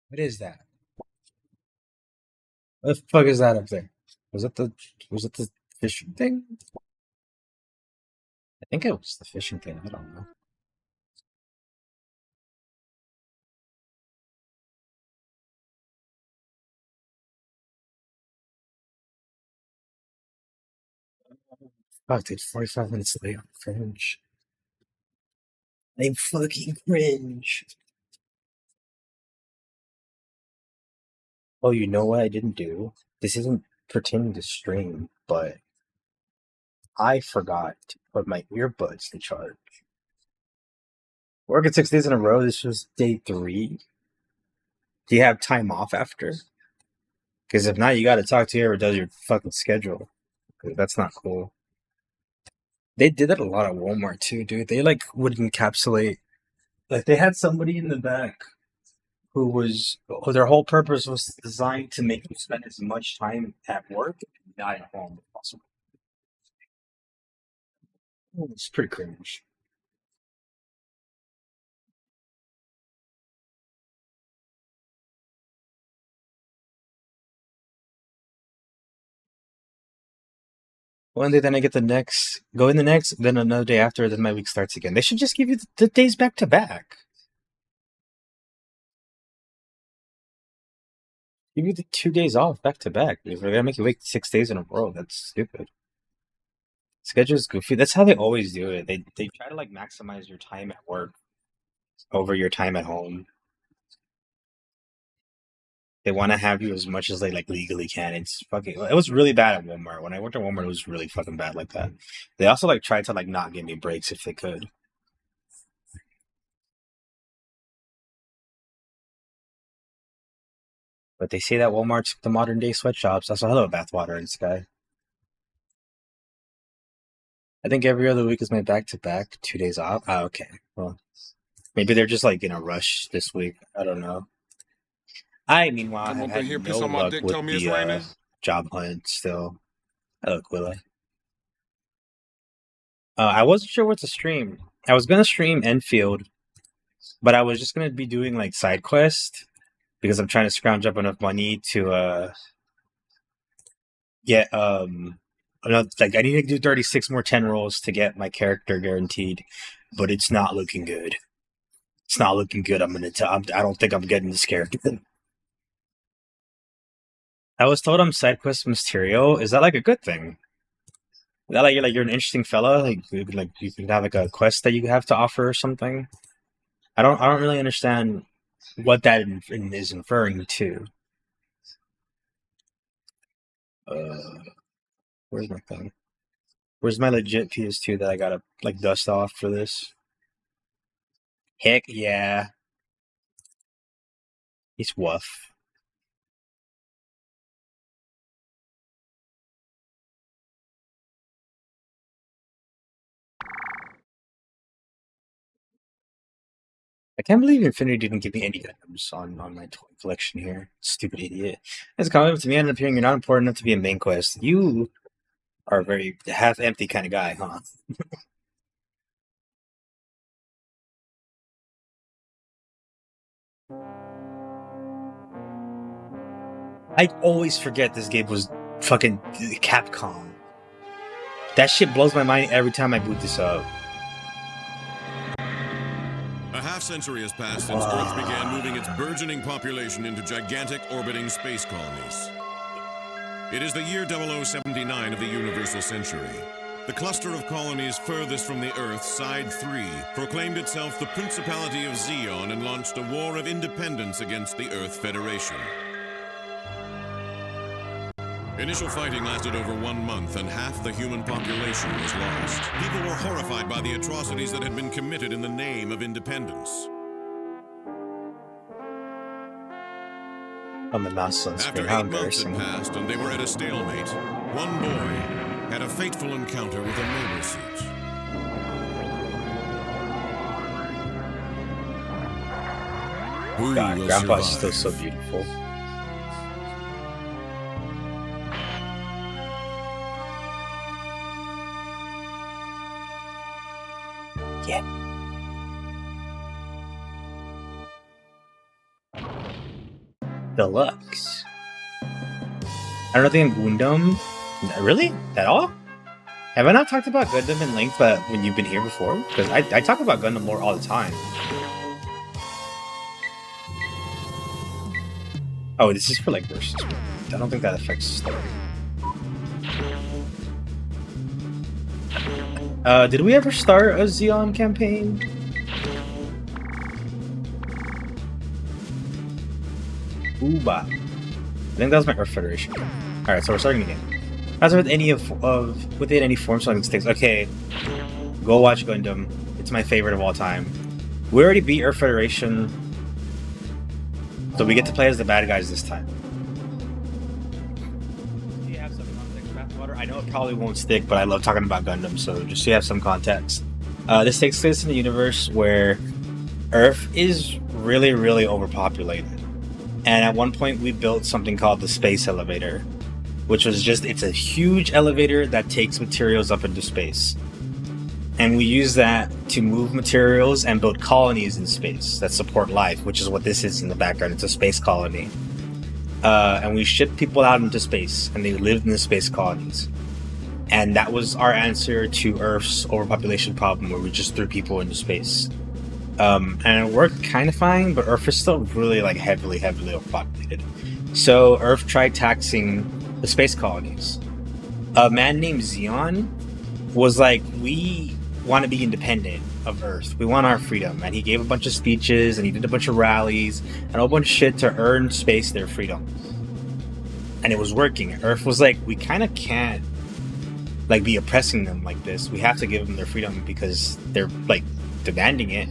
What is that? What the fuck is that up there? Was it the was it the fishing thing? I think it was the fishing thing. I don't know. Fuck, dude, 45 minutes late on cringe. I'm fucking cringe. Oh, you know what I didn't do? This isn't pertaining to stream, but I forgot to put my earbuds to charge. Working 6 days in a row. This was day 3. Do you have time off after? Because if not, you got to talk to whoever does your fucking schedule. 'Cause that's not cool. They did that a lot at Walmart too, dude. They like would encapsulate. Like they had somebody in the back who was who their whole purpose was designed to make you spend as much time at work and not at home as possible. It's pretty cringe. One day, then I get the next, go in the next, then another day after, then my week starts again. They should just give you the days back to back. Give you the 2 days off back to back. If they're gonna make you wait 6 days in a row, that's stupid. Schedule's goofy. That's how they always do it. They try to like maximize your time at work over your time at home. They want to have you as much as they like legally can. It's fucking. It was really bad at Walmart. When I worked at Walmart, it was really fucking bad like that. They also like tried to like not give me breaks if they could. But they say that Walmart's the modern day sweatshops. Also, hello, bathwater and sky. I think every other week is my back to back, 2 days off. Ah, okay. Well, maybe they're just like in a rush this week. I don't know. I, meanwhile, Come have up in had here, no piss on my luck dick, with tell me it's the raining. job hunt still. Hello, Quilla. I wasn't sure what to stream. I was gonna stream Enfield, but I was just gonna be doing like side quest because I'm trying to scrounge up enough money to get like I need to do 36 more 10 rolls to get my character guaranteed, but it's not looking good. It's not looking good. I don't think I'm getting this character. I was told I'm side quest Mysterio. Is that like a good thing? Is that like you're an interesting fella? Like you can have like a quest that you have to offer or something. I don't really understand what that is inferring to. Uh, where's my thing? Where's my legit PS2 that I gotta like dust off for this? Heck yeah, it's wuff. I can't believe Infinity didn't give me any items on my toy collection here. Stupid idiot. It's coming up to me and appearing you're not important enough to be a main quest. You are a very half empty kind of guy, huh? I always forget this game was fucking Capcom. That shit blows my mind every time I boot this up. A half-century has passed since Earth began moving its burgeoning population into gigantic orbiting space colonies. It is the year 0079 of the Universal Century. The cluster of colonies furthest from the Earth, Side 3, proclaimed itself the Principality of Zeon and launched a war of independence against the Earth Federation. Initial fighting lasted over 1 month, and half the human population was lost. People were horrified by the atrocities that had been committed in the name of independence. I'm a nonsense After screen. How 8 months had embarrassing. passed and they were at a stalemate, one boy had a fateful encounter with a mobile suit. Who God, will Grandpa's survive? still so beautiful. Yeah. Deluxe. I don't know anything in Gundam. Really? At all? Have I not talked about Gundam in length when you've been here before? Because I talk about Gundam lore all the time. Oh, this is for like versus. I don't think that affects the story. Did we ever start a Zeon campaign? Uba. I think that was my Earth Federation. Alright, so we're starting again. As with any within any form selling stakes. Okay, go watch Gundam. It's my favorite of all time. We already beat Earth Federation, so we get to play as the bad guys this time. Do you have some context, Bathwater? I know it probably won't stick, but I love talking about Gundam, so just so you have some context. This takes place in a universe where Earth is really, really overpopulated. And at one point we built something called the Space Elevator, which was it's a huge elevator that takes materials up into space. And we use that to move materials and build colonies in space that support life, which is what this is in the background. It's a space colony. And we shipped people out into space, and they lived in the space colonies. And that was our answer to Earth's overpopulation problem, where we just threw people into space. And it worked kind of fine, but Earth is still really like heavily overpopulated. So Earth tried taxing the space colonies. A man named Zeon was like, we want to be independent of Earth. We want our freedom. And he gave a bunch of speeches, and he did a bunch of rallies and a whole bunch of shit to earn space their freedom. And it was working. Earth was like, we kind of can't like be oppressing them like this. We have to give them their freedom because they're like demanding it.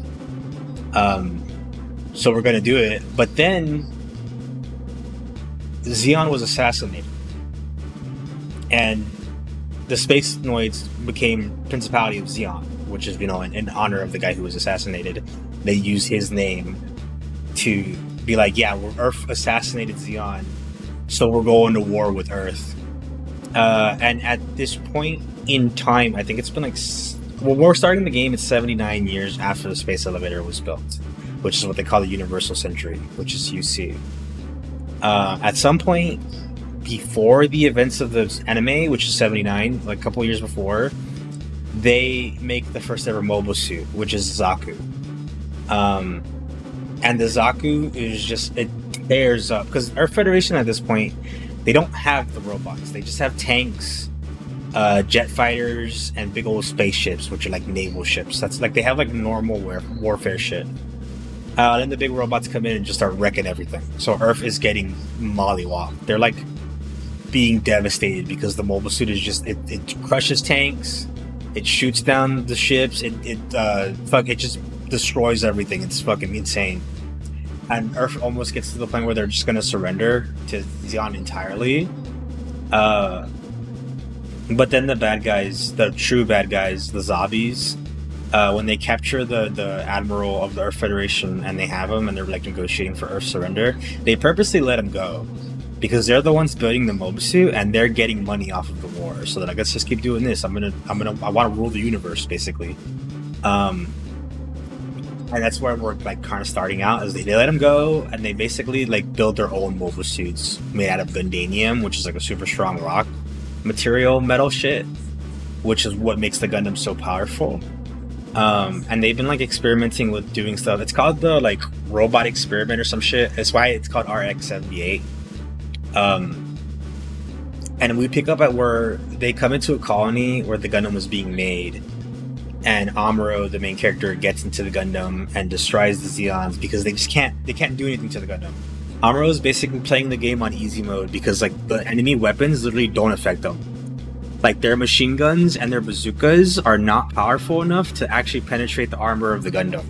So we're gonna do it. But then Zeon was assassinated, and the Space Noids became Principality of Zeon, which is, in honor of the guy who was assassinated. They use his name to be like, yeah, Earth assassinated Zeon, so we're going to war with Earth. And at this point in time, I think it's been like, when we're starting the game, it's 79 years after the space elevator was built, which is what they call the Universal Century, which is UC. At some point before the events of the anime, which is 79, like a couple years before, they make the first ever mobile suit, which is Zaku. And the Zaku is just, it tears up, because Earth Federation at this point, they don't have the robots, they just have tanks, jet fighters, and big old spaceships, which are like naval ships. That's like, they have like normal warfare shit. Then the big robots come in and just start wrecking everything. So Earth is getting mollywopped. They're like being devastated because the mobile suit is just, it crushes tanks, it shoots down the ships, it just destroys everything. It's fucking insane. And Earth almost gets to the point where they're just gonna surrender to Zeon entirely. But then the bad guys, the true bad guys, the zombies, when they capture the admiral of the Earth Federation and they have him and they're like negotiating for Earth surrender, they purposely let him go because they're the ones building the mobile suit and they're getting money off of the war. So they're like, let's just keep doing this. I want to rule the universe, basically. And that's where we're like kind of starting out, is they let him go and they basically like build their own mobile suits made out of Gundanium, which is like a super strong rock material metal shit, which is what makes the Gundam so powerful. And they've been like experimenting with doing stuff. It's called the like robot experiment or some shit. That's why it's called RX-78. And we pick up at where they come into a colony where the Gundam was being made, and Amuro, the main character, gets into the Gundam and destroys the Zeons because they can't do anything to the Gundam. Amuro is basically playing the game on easy mode because like the enemy weapons literally don't affect them. Like their machine guns and their bazookas are not powerful enough to actually penetrate the armor of the Gundam.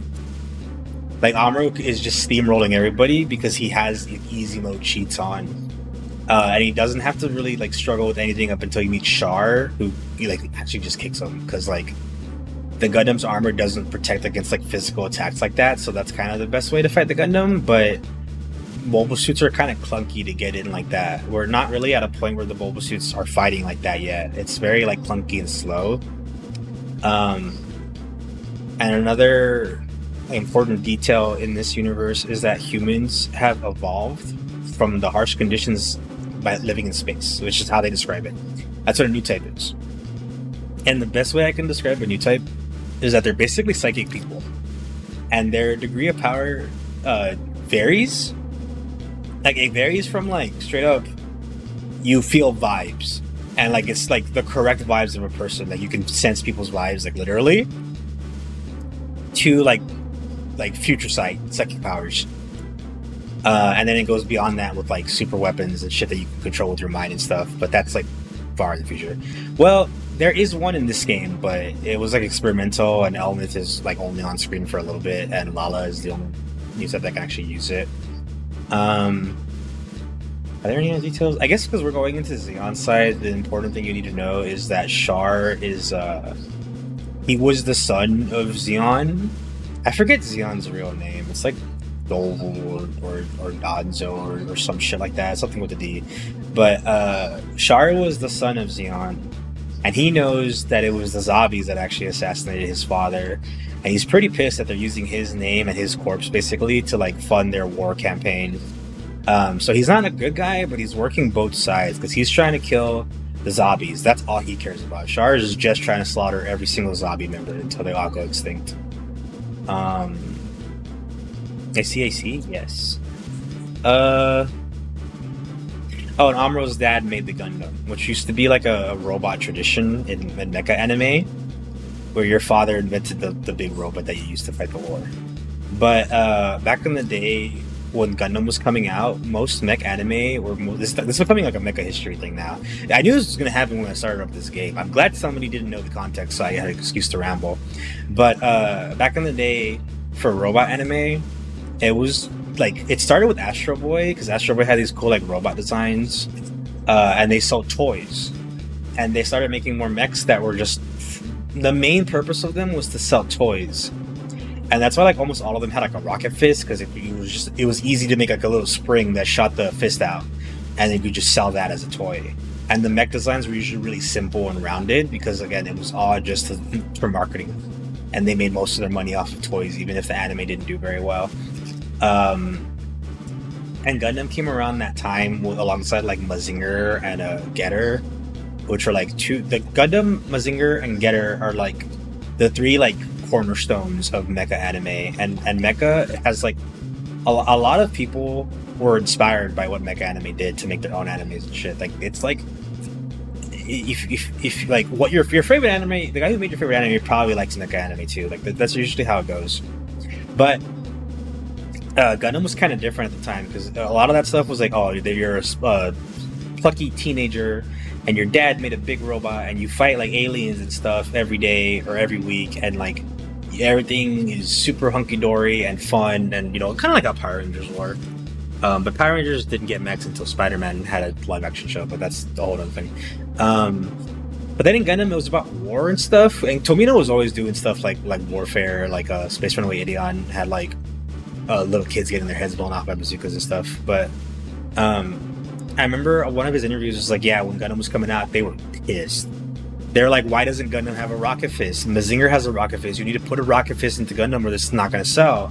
Like Amuro is just steamrolling everybody because he has easy mode cheats on. And he doesn't have to really like struggle with anything up until you meet Char, who he like actually just kicks him because like the Gundam's armor doesn't protect against like physical attacks like that, so that's kind of the best way to fight the Gundam. But mobile suits are kind of clunky to get in like that. We're not really at a point where the mobile suits are fighting like that yet. It's very like clunky and slow. And another important detail in this universe is that humans have evolved from the harsh conditions by living in space, which is how they describe it. That's what a new type is. And the best way I can describe a new type is that they're basically psychic people, and their degree of power varies. Like, it varies from like straight up, you feel vibes, and like it's like the correct vibes of a person, that you can sense people's vibes like literally, to like future sight psychic powers. And then it goes beyond that with like super weapons and shit that you can control with your mind and stuff, but that's like far in the future. Well, there is one in this game, but it was like experimental, and Elmith is like only on screen for a little bit, and Lala is the only new set that can actually use it. Are there any other details? I guess because we're going into Xeon's side, the important thing you need to know is that Char is he was the son of Xeon. I forget Xeon's real name. It's like Dol or Danzo or some shit like that, something with a D. But Char was the son of Xeon, and he knows that it was the Zabis that actually assassinated his father, and he's pretty pissed that they're using his name and his corpse basically to like fund their war campaign. So he's not a good guy, but he's working both sides because he's trying to kill the Zabis. That's all he cares about. Char is just trying to slaughter every single Zabi member until they all go extinct. AC? Yes. Oh, and Amuro's dad made the Gundam, which used to be like a robot tradition in mecha anime, where your father invented the big robot that you used to fight the war. But back in the day, when Gundam was coming out, most mech anime were this is becoming like a mecha history thing now. I knew this was going to happen when I started up this game. I'm glad somebody didn't know the context, so I had an excuse to ramble. But back in the day, for robot anime, it was like, it started with Astro Boy, because Astro Boy had these cool like robot designs, and they sold toys, and they started making more mechs that were just, the main purpose of them was to sell toys. And that's why like almost all of them had like a rocket fist, because it was easy to make like a little spring that shot the fist out, and then you could just sell that as a toy. And the mech designs were usually really simple and rounded, because again, it was all just for marketing, and they made most of their money off of toys, even if the anime didn't do very well. And Gundam came around that time alongside like Mazinger and Getter, which are like the Gundam, Mazinger, and Getter are like the three like cornerstones of mecha anime, and mecha has like a lot of people were inspired by what mecha anime did to make their own animes and shit. Like, it's like, if like what your favorite anime, the guy who made your favorite anime probably likes mecha anime too. Like, that's usually how it goes. But Gundam was kind of different at the time, because a lot of that stuff was like, oh, you're a plucky teenager and your dad made a big robot and you fight like aliens and stuff every day or every week, and like everything is super hunky-dory and fun, and you know, kind of like how Power Rangers were. But Power Rangers didn't get mechs until Spider-Man had a live-action show, but that's a whole other thing. But then in Gundam, it was about war and stuff, and Tomino was always doing stuff like warfare, like Space Runaway Ideon had like little kids getting their heads blown off by bazookas and stuff. But I remember one of his interviews was like, yeah, when Gundam was coming out, they were pissed. They're like, why doesn't Gundam have a rocket fist? Mazinger has a rocket fist. You need to put a rocket fist into Gundam or this is not going to sell.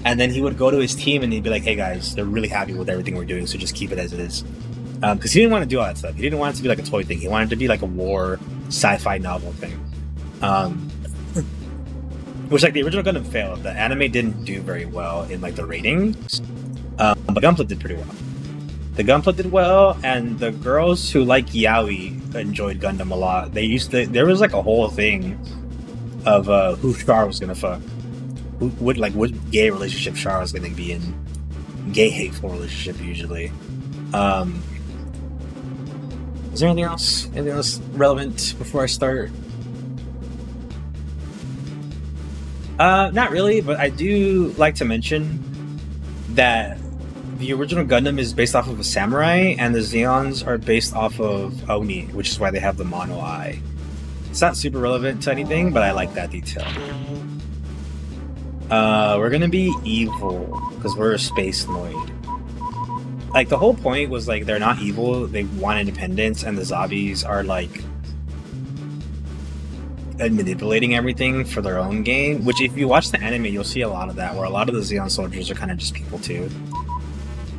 And then he would go to his team and he'd be like, hey guys, they're really happy with everything we're doing, so just keep it as it is. Because he didn't want to do all that stuff. He didn't want it to be like a toy thing. He wanted it to be like a war sci-fi novel thing. Which, like, the original Gundam failed. The anime didn't do very well in like the ratings. But Gunpla did pretty well. The Gunpla did well, and the girls who like Yaoi enjoyed Gundam a lot. There was like a whole thing of who Char was gonna fuck. What gay relationship Char was gonna be in. Gay hateful relationship usually. Is there anything else? Anything else relevant before I start? Not really, but I do like to mention that the original Gundam is based off of a samurai, and the Zeons are based off of Oni, which is why they have the mono eye. It's not super relevant to anything, but I like that detail. We're gonna be evil, because we're a space noid. Like, the whole point was, like, they're not evil, they want independence, and the Zabis are, like, manipulating everything for their own gain, which if you watch the anime, you'll see a lot of that, where a lot of the Zeon soldiers are kind of just people, too.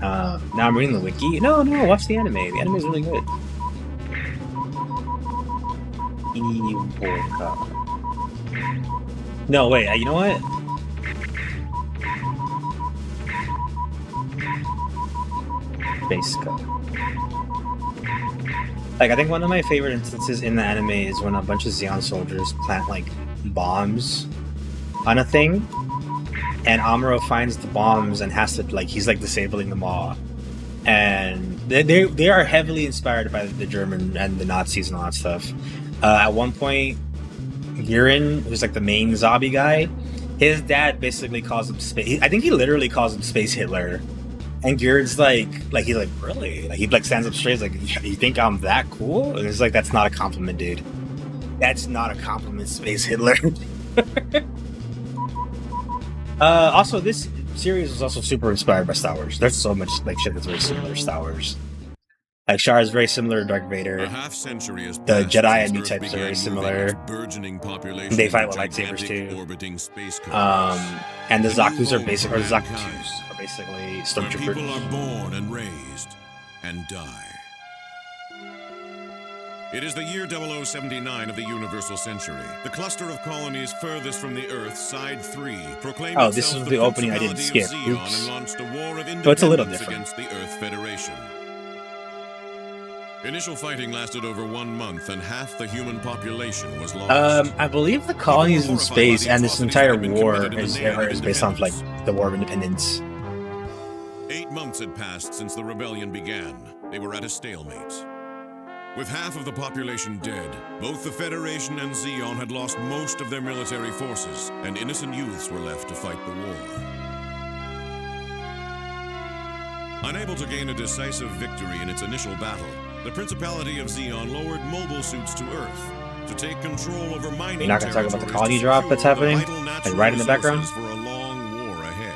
Now I'm reading the wiki. No, watch the anime. The anime is really good. Evolka. No, wait. You know what? Baseka. Like, I think one of my favorite instances in the anime is when a bunch of Zeon soldiers plant like bombs on a thing, and Amuro finds the bombs and has to he's disabling them all. And they are heavily inspired by the German and the Nazis and all that stuff. At one point, Guren, who's the main zombie guy, his dad basically calls him space. I think he literally calls him Space Hitler. And Guren's he's really? He stands up straight. He's you think I'm that cool? And it's that's not a compliment, dude. That's not a compliment, Space Hitler. Also, this series was also super inspired by Star Wars. There's so much shit that's very similar to Star Wars. Char is very similar to Darth Vader. A half century has The passed Jedi since and new Earth types are began very moving similar. its burgeoning population They fight into with lightsabers, gigantic too. orbiting space colonies. And the New Zaku's are home basic, for or the Zaku's mankind, are basically where people stormtroopers. are born and raised and die. It is the year 0079 of the Universal Century. The cluster of colonies furthest from the Earth, Side 3, proclaimed Oh, this itself is the the opening I didn't Principality of skip. Zeon Oops. and launched a war of So it's a little independence different. against the Earth Federation. Initial fighting lasted over 1 month, and half the human population was lost. I believe the colonies in space and this entire war is based on the War of Independence. 8 months had passed since the rebellion began. They were at a stalemate. With half of the population dead, both the Federation and Zeon had lost most of their military forces, and innocent youths were left to fight the war. Unable to gain a decisive victory in its initial battle, the Principality of Zeon lowered mobile suits to Earth to take control over mining. You're not gonna talk about the territories colony to drop that's secure the happening? vital natural Right in the background? resources for a long war ahead.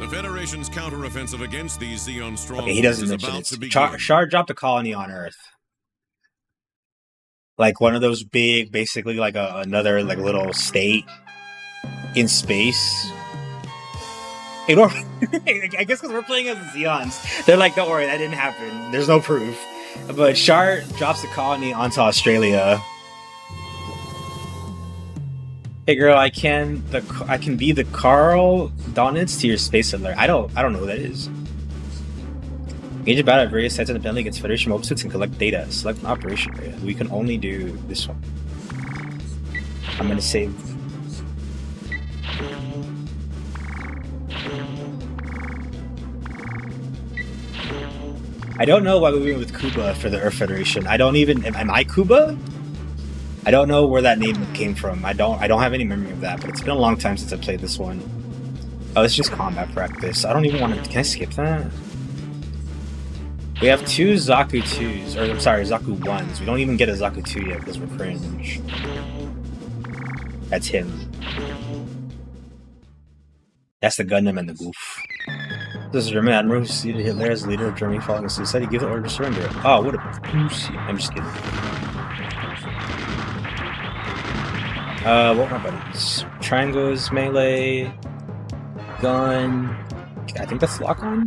The Federation's counteroffensive against these Zeon strongholds Okay, he doesn't is mention about it. to begin. Shar dropped a colony on Earth. One of those big, basically another little state in space. Ignore. I guess because we're playing as the Zeons, they're don't worry, that didn't happen. There's no proof. But Shar drops the colony onto Australia. Hey girl, I can be the Carl Donitz to your Space Hitler. I don't know who that is. Engage a battle at various sites independently against Federation mobile suits and collect data. Select an operation area. We can only do this one. I'm gonna save. I don't know why we went with Kuba for the Earth Federation. I don't even. Am I Kuba? I don't know where that name came from. I don't have any memory of that, but it's been a long time since I played this one. Oh, it's just combat practice. I don't even want to. Can I skip that? We have 2 Zaku 2s, or I'm sorry, Zaku 1s. We don't even get a Zaku 2 yet because we're cringe. That's him. That's the Gundam and the Goof. This is German admiral who succeeded Hitler as leader of Germany following a suicide. He gave the order to surrender. Oh, what a pussy. I'm just kidding. What were my buttons? Triangle is melee. Gun. I think that's lock on.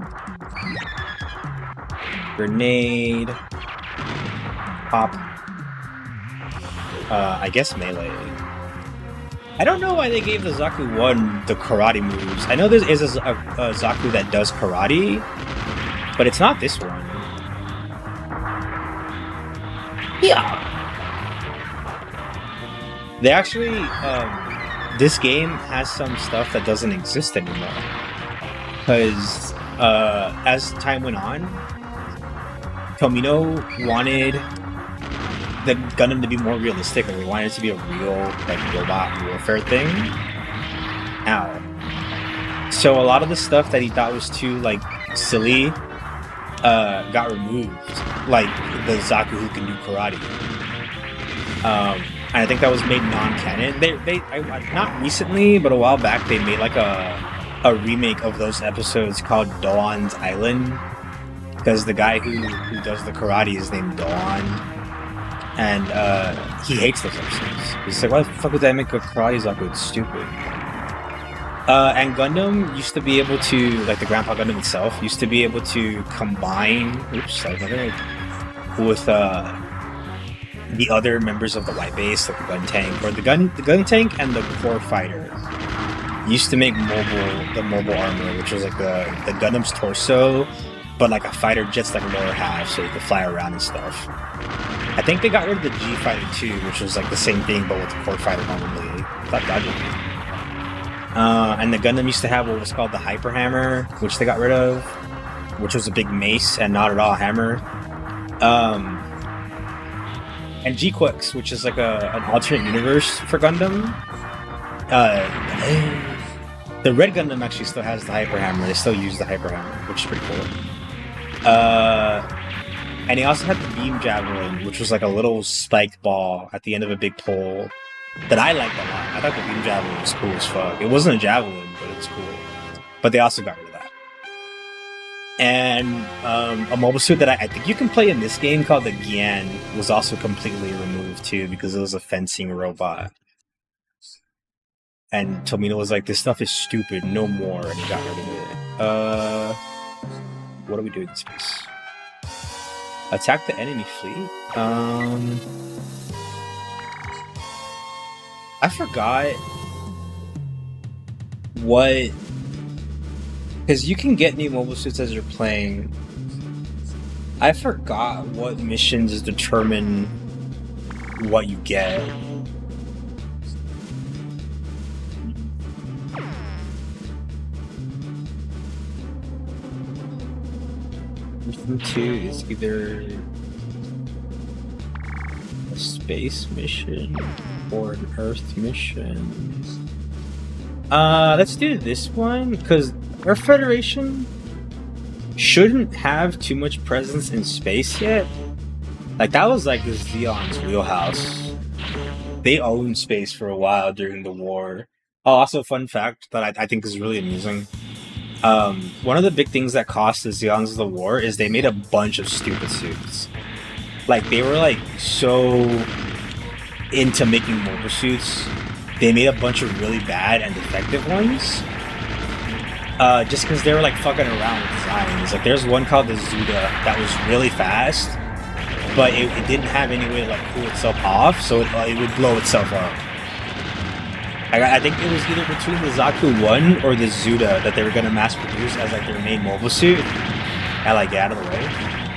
Grenade. Pop. I guess melee. I don't know why they gave the Zaku 1 the karate moves. I know there is a Zaku that does karate, but it's not this one. Yeah. They actually, this game has some stuff that doesn't exist anymore. Because, as time went on, Tomino wanted the Gundam to be more realistic, and we wanted it to be a real, robot warfare thing. Ow. So a lot of the stuff that he thought was too, silly, got removed. Like, the Zaku who can do karate. And I think that was made non-canon. They not recently, but a while back, they made a remake of those episodes called Doan's Island, because the guy who does the karate is named Doan, and he hates those episodes. He's like, why the fuck would I make a karate Zaku? It's stupid. And Gundam used to be able to, like the Grandpa Gundam itself, used to be able to combine. Oops, sorry, with the other members of the White Base, like the gun tank, or the gun tank and the core fighter. Used to make the mobile armor, which was like the Gundam's torso, but like a fighter jet's like lower half, so you could fly around and stuff. I think they got rid of the G Fighter too, which was like the same thing but with the core fighter normally. And the Gundam used to have what was called the Hyper Hammer, which they got rid of, which was a big mace and not at all a hammer. And G-Quix, which is like an alternate universe for Gundam. The Red Gundam actually still has the Hyper Hammer. They still use the Hyper Hammer, which is pretty cool. And he also had the Beam Javelin, which was like a little spiked ball at the end of a big pole that I liked a lot. I thought the Beam Javelin was cool as fuck. It wasn't a javelin, but it was cool. But they also got rid of that. And a mobile suit that I think you can play in this game called the Gian was also completely removed too because it was a fencing robot. And Tomino was like, this stuff is stupid, no more, and he got rid of it. What do we do in this piece? Attack the enemy fleet? I forgot what... Because you can get new mobile suits as you're playing. I forgot what missions determine what you get. Mission 2 is either a space mission or an Earth mission. Let's do this one, because Earth Federation shouldn't have too much presence in space yet. Like, that was like the Zeon's wheelhouse. They owned space for a while during the war. Oh, also, fun fact that I think is really amusing. One of the big things that cost the Zeons of the war is they made a bunch of stupid suits. Like, they were like so into making mobile suits, they made a bunch of really bad and defective ones. Just because they were like fucking around with designs. Like, there's one called the Zuda that was really fast, but it didn't have any way to like cool itself off, so it would blow itself up. I think it was either between the Zaku 1 or the Zuda that they were going to mass produce as like their main mobile suit. I like, get out of the way.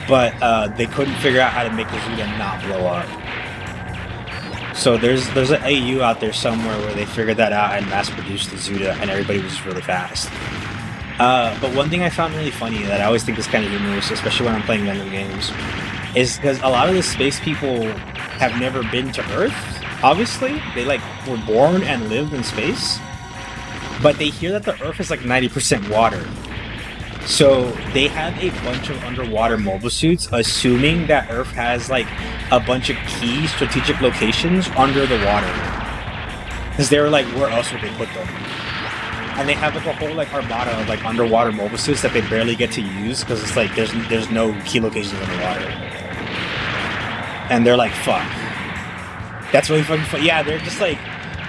But they couldn't figure out how to make the Zuda not blow up. So there's an AU out there somewhere where they figured that out and mass produced the Zuda, and everybody was really fast. But one thing I found really funny that I always think is kind of humorous, especially when I'm playing Gundam games, is because a lot of the space people have never been to Earth. Obviously, they like were born and lived in space, but they hear that the Earth is like 90% water. So they have a bunch of underwater mobile suits, assuming that Earth has like a bunch of key strategic locations under the water. Because they were like, where else would they put them? And they have like a whole like armada of like underwater mobile suits that they barely get to use because it's like there's no key locations underwater. And they're like, fuck. That's really fucking fun. Yeah, they're just like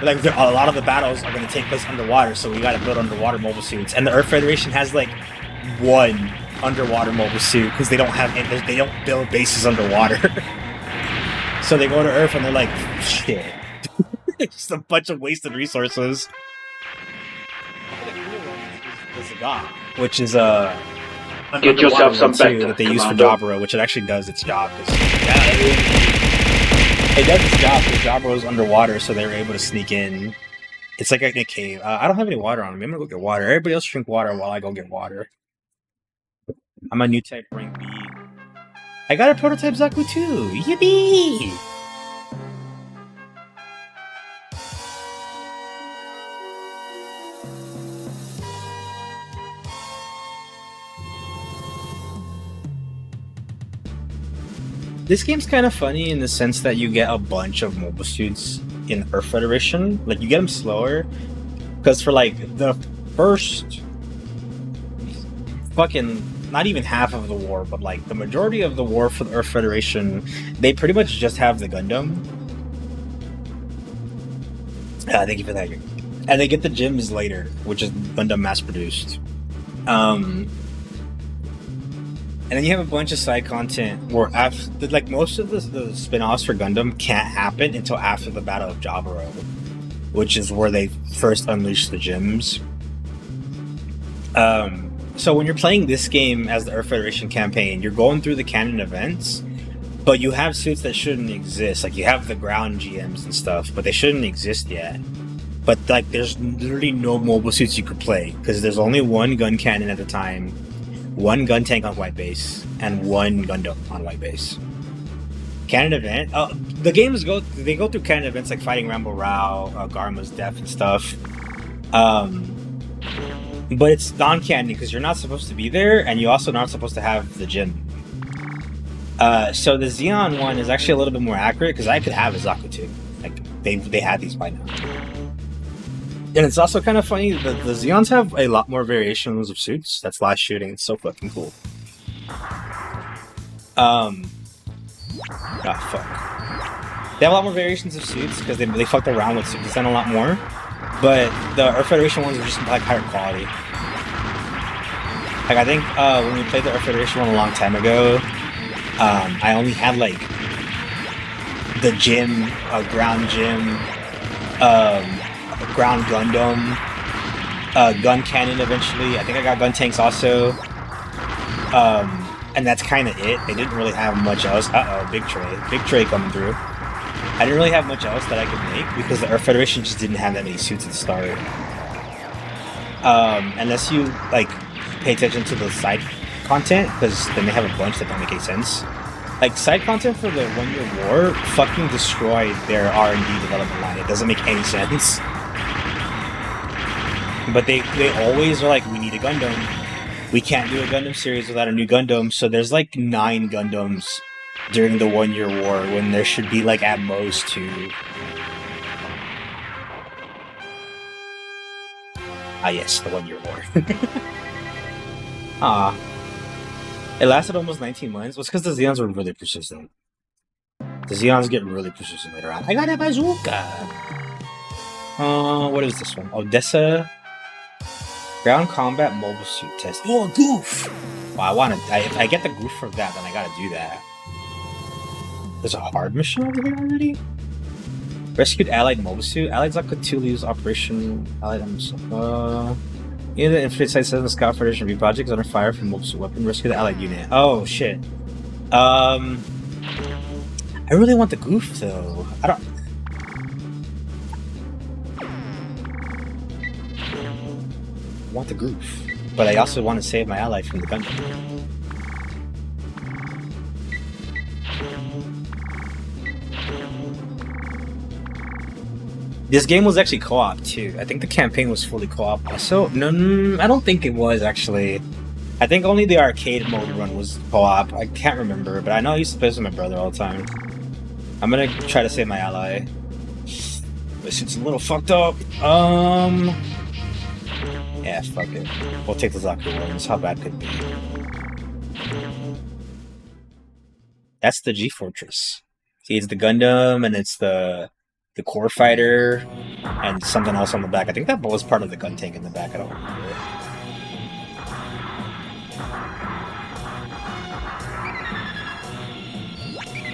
a lot of the battles are going to take place underwater, so we got to build underwater mobile suits. And the Earth Federation has like one underwater mobile suit because they don't build bases underwater. So they go to Earth and they're like, shit. It's just a bunch of wasted resources. The Zagat, which is get yourself some better that they use for Jaburo, which it actually does its job. It does its job because Jaburo is underwater, so they were able to sneak in. It's like a cave. I don't have any water on me. I'm gonna go get water. Everybody else drink water while I go get water. I'm a new type rank B. I got a prototype Zaku too. Yippee! This game's kind of funny in the sense that you get a bunch of mobile suits in Earth Federation. Like, you get them slower, because for like the first fucking, not even half of the war, but like the majority of the war for the Earth Federation, they pretty much just have the Gundam. Thank you for that. and they get the gems later, which is Gundam mass produced. And then you have a bunch of side content where after, like, most of the spin-offs for Gundam can't happen until after the Battle of Jaburo, which is where they first unleash the gems. So when you're playing this game as the Earth Federation campaign, you're going through the canon events, but you have suits that shouldn't exist. Like, you have the ground GMs and stuff, but they shouldn't exist yet. But, like, there's literally no mobile suits you could play, because there's only one gun cannon at the time, one gun tank on white base, and one Gundam on white base. Canon event. The games go through canon events like fighting Rambo Rao, Garma's death and stuff. But it's non-canon because you're not supposed to be there, and you also not supposed to have the gem. So the Zeon one is actually a little bit more accurate because I could have a Zaku too. Like they had these by now. And it's also kind of funny that the Zeons have a lot more variations of suits. That's last shooting. It's so fucking cool. Fuck. They have a lot more variations of suits because they fucked around with suit design a lot more. But the Earth Federation ones are just like higher quality. Like I think when we played the Earth Federation one a long time ago, I only had like the gym, ground gym, ground Gundam, gun cannon eventually. I think I got gun tanks also. And that's kind of it. They didn't really have much else. Big tray coming through. I didn't really have much else that I could make because the Earth Federation just didn't have that many suits at the start. Unless you like pay attention to the side content, because then they have a bunch that don't make any sense. Like side content for the 1 Year War fucking destroyed their R&D development line. It doesn't make any sense. But they always are like, we need a Gundam. We can't do a Gundam series without a new Gundam. So there's like 9 Gundams during the 1 Year War when there should be like at most 2. Ah yes, the 1 Year War. It lasted almost 19 months. Well, it's because the Zeons were really persistent. The Zeons get really persistent later on. I got a bazooka! What is this one? Odessa Ground Combat Mobile Suit Test. Oh, Goof! Well, if I get the Goof for that, then I gotta do that. There's a hard mission over here already? Rescued Allied Mobile Suit. Allied Zaku 2 leaves Operation Allied in the Infantry Site 7 Scout Federation V project is under fire from mobile suit weapon. Rescue the Allied unit. Oh shit. I really want the Goof though. I want the Goof, but I also want to save my ally from the Gundam. This game was actually co-op too. I think the campaign was fully co-op also. No, I don't think it was actually. I think only the arcade mode run was co-op. I can't remember, but I know I used to play this with my brother all the time. I'm gonna try to save my ally. This shit's a little fucked up. Yeah, fuck it. We'll take the Zaku ones. How bad could it be? That's the G Fortress. See, it's the Gundam, and it's the core fighter, and something else on the back. I think that was part of the gun tank in the back. I don't remember.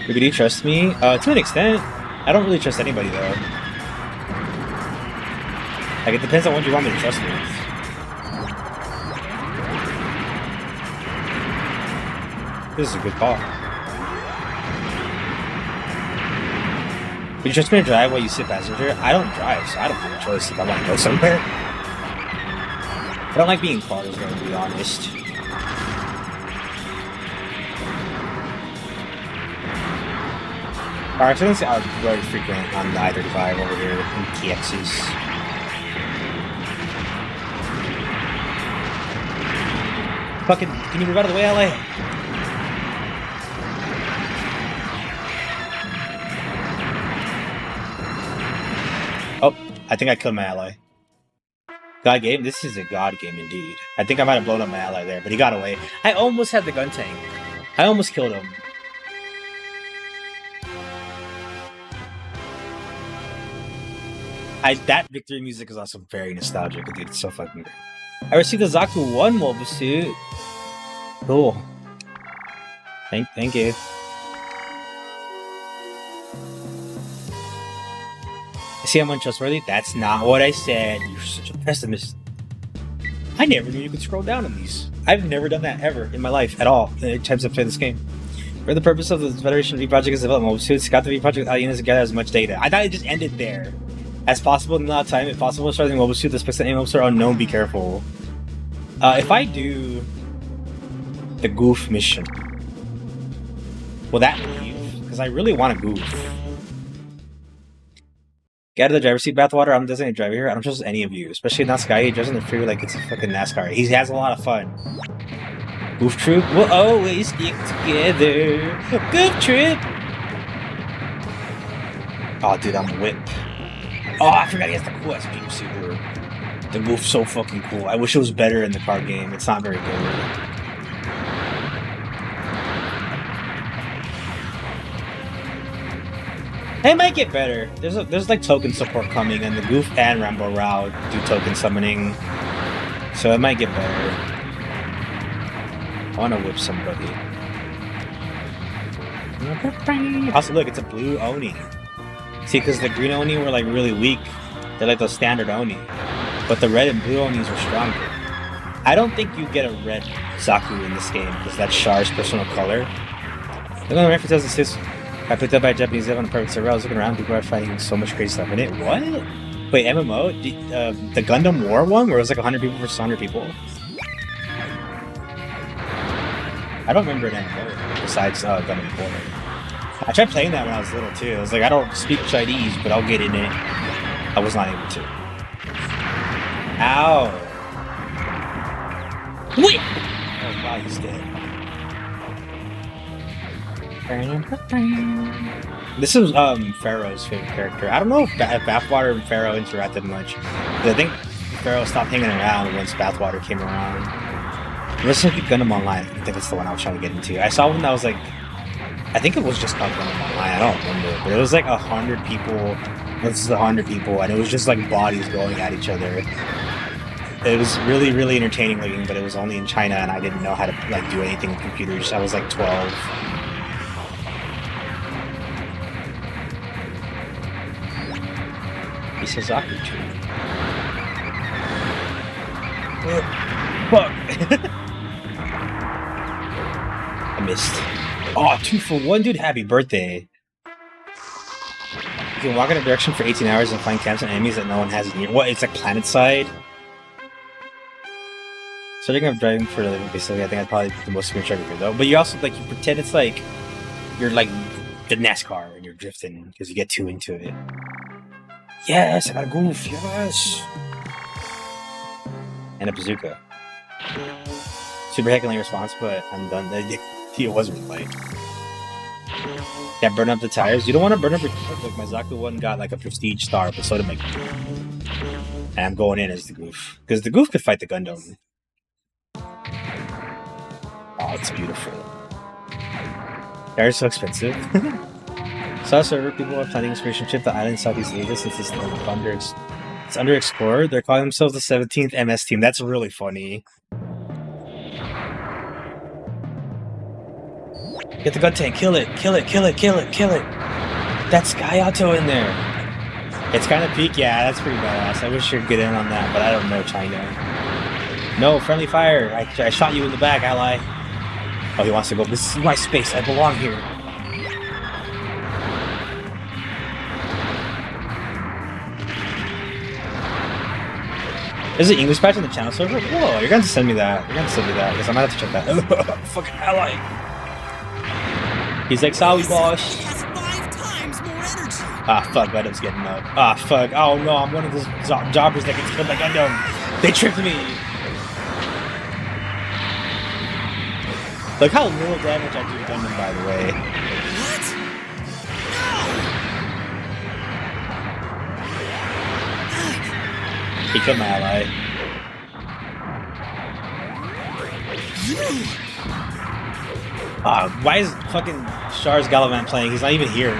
Do you trust me? To an extent. I don't really trust anybody though. Like, it depends on what you want me to trust with. This is a good call. Would you trust me to drive while you sit passenger? I don't drive, so I don't have a choice if I want to go somewhere. I don't like being in cars, though, to be honest. Car accidents are very frequent on the I-35 over here in TXs. Fucking, can you move out of the way, LA? Oh, I think I killed my ally. God game? This is a god game indeed. I think I might have blown up my ally there, but he got away. I almost had the gun tank. I almost killed him. That victory music is also very nostalgic, dude. It's so fucking great. I received the Zaku 1 mobile suit. Cool. Thank you. I see I'm untrustworthy. That's not what I said. You're such a pessimist. I never knew you could scroll down on these. I've never done that ever in my life at all. The times I've played this game. For the purpose of the Federation V project is to develop mobile suits, got the V project alliance together as much data. I thought it just ended there. As possible in that time, if possible, starting mobile suit, the specs of any mobile suit are unknown, be careful. If I do the goof mission, will that leave? Because I really want a goof. Get out of the driver's seat, Bathwater. I'm the designated driver here. I don't trust any of you, especially not Sky. He doesn't feel like it's a fucking NASCAR. He has a lot of fun. Goof Troop will always stick together. Goof Troop. Oh, dude, I'm whip. Oh, I forgot he has the cool ass beam super. The Goof's so fucking cool. I wish it was better in the card game. It's not very good. It might get better. There's like token support coming, and the Goof and Rambo Rao do token summoning, so it might get better. I want to whip somebody. Also, look, it's a blue Oni. See, because the green Oni were like really weak. They're like those standard Oni. But the red and blue Onis are stronger. I don't think you get a red Zaku in this game because that's Char's personal color. Look on the reference 2006. I picked up by a Japanese dev on the perfect server. I was looking around, people are fighting so much crazy stuff in it. What? Wait, MMO? The Gundam War one where it was like 100 people versus 100 people? I don't remember an MMO besides Gundam War. I tried playing that when I was little too. I was like, I don't speak Chinese, but I'll get in it. I was not able to. Ow! Wait! Oh wow, he's dead. This is Pharaoh's favorite character. I don't know if Bathwater and Pharaoh interacted much. But I think Pharaoh stopped hanging around once Bathwater came around. Let's look at Gundam Online. I think it's the one I was trying to get into. I saw one that was like, I think it was just called Gundam Online. I don't remember, but it was like 100 people. This is 100 people, and it was just like bodies going at each other. It was really, really entertaining looking, but it was only in China, and I didn't know how to like do anything with computers. I was like 12. Isazaki tree. Fuck. I missed. Oh, 2 for 1, dude. Happy birthday. You can walk in a direction for 18 hours and find camps and enemies that no one has near. What? It's like planet side? Starting off driving for a living, basically, I think I'd probably pick the most screen here though. But you also, like, you pretend it's like you're like the NASCAR and you're drifting because you get too into it. Yes, I got a goof, yes! And a bazooka. Super heckling response, but I'm done. It wasn't like. Yeah, burn up the tires. You don't want to burn up your tires. Like, my Zaku one got like a prestige star, but so did my Goof. And I'm going in as the Goof. Because the Goof could fight the Gundam. Oh, it's beautiful. They're so expensive. Saw a server, people are planning inspiration ship the island in Southeast Asia since it's underexplored. They're calling themselves the 17th MS team. That's really funny. Get the gun tank, kill it, kill it, kill it, kill it, kill it. That's Sky Auto in there. It's kind of peak, yeah, that's pretty badass. I wish you'd get in on that, but I don't know China. No, friendly fire. I shot you in the back, ally. Oh, he wants to go. This is my space. I belong here. There's an English patch on the channel server? Whoa, you're going to send me that. You're going to send me that, because I might have to check that. Fucking ally. He's like, sorry, boss. Ah, fuck, Gundam's getting up. Ah, fuck. Oh, no, I'm one of those jobbers that gets killed by Gundam. They tricked me. Look how little damage I do to Gundam, by the way. He killed my ally. Why is fucking Char's Gallivant playing? He's not even here.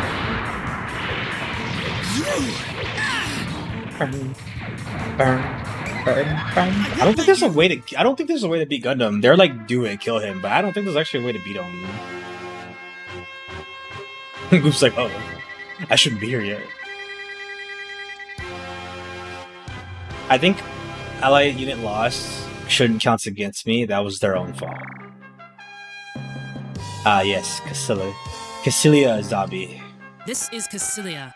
I don't think there's a way to. I don't think there's a way to beat Gundam. They're like, do it, kill him, but I don't think there's actually a way to beat him. Goof's like, oh, I shouldn't be here yet. I think Allied unit loss shouldn't count against me. That was their own fault. Yes, Cassilia Zabi. This is Cassilia.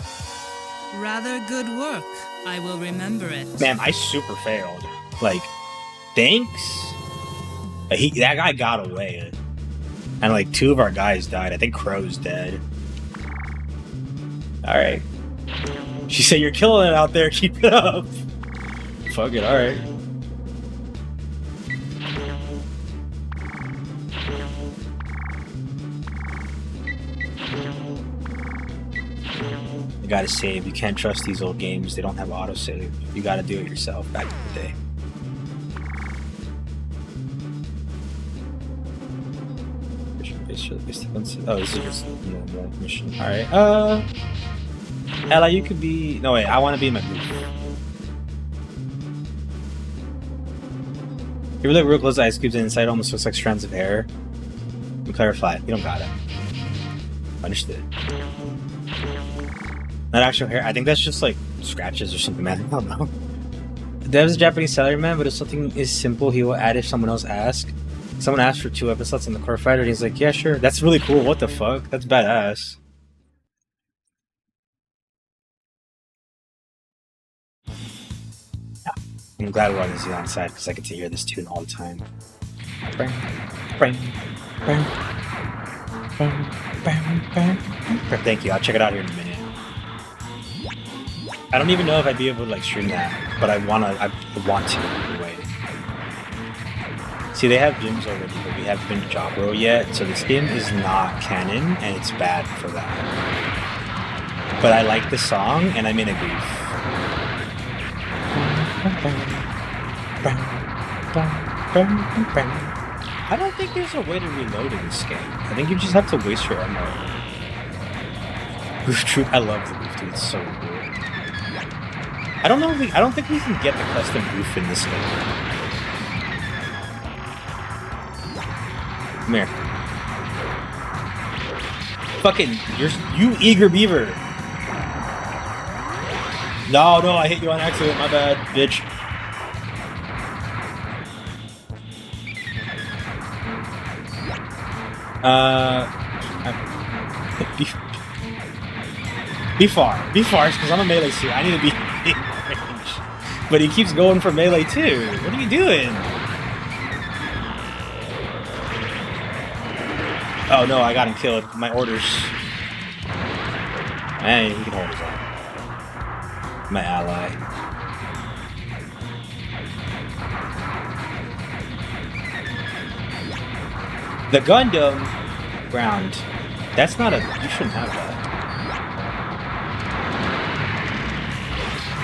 Rather good work. I will remember it. Man, I super failed. Like, thanks. That guy got away. And like 2 of our guys died. I think Crow's dead. Alright. She said, you're killing it out there. Keep it up. Fuck it, alright. You gotta save. You can't trust these old games. They don't have autosave. You gotta do it yourself back in the day. Oh, this is just a normal mission. Alright, Ella, you could be... No, wait, I want to be in my group. You look real close to ice cubes and inside almost looks like strands of hair. You clarify. You don't got it. Understood. Not actual hair. I think that's just like scratches or something, man. I don't know. Dev's a Japanese salaryman, but if something is simple, he will add if someone else asks. Someone asked for 2 episodes on the core fighter, and he's like, yeah, sure. That's really cool. What the fuck? That's badass. Yeah. I'm glad we're on this on side because I get to hear this tune all the time. Bang, bang, bang, bang, bang, bang. Thank you. I'll check it out here in a minute. I don't even know if I'd be able to like stream that, but I want to either way. See, they have gyms already, but we haven't been to Jabro yet, so this game is not canon, and it's bad for that. But I like the song, and I'm in a groove. I don't think there's a way to reload in this game. I think you just have to waste your ammo. Goof Troop, I love the Goof Troop, it's so cool. I don't think we can get the custom Goof in this game. Come here. Fucking, you eager beaver. No, I hit you on accident, my bad, bitch. Be far, because I'm a melee suit. I need to be in range. But he keeps going for melee too. What are you doing? Oh no, I got him killed. My orders. Hey, he can hold his own. My ally. The Gundam ground. That's not a... You shouldn't have that.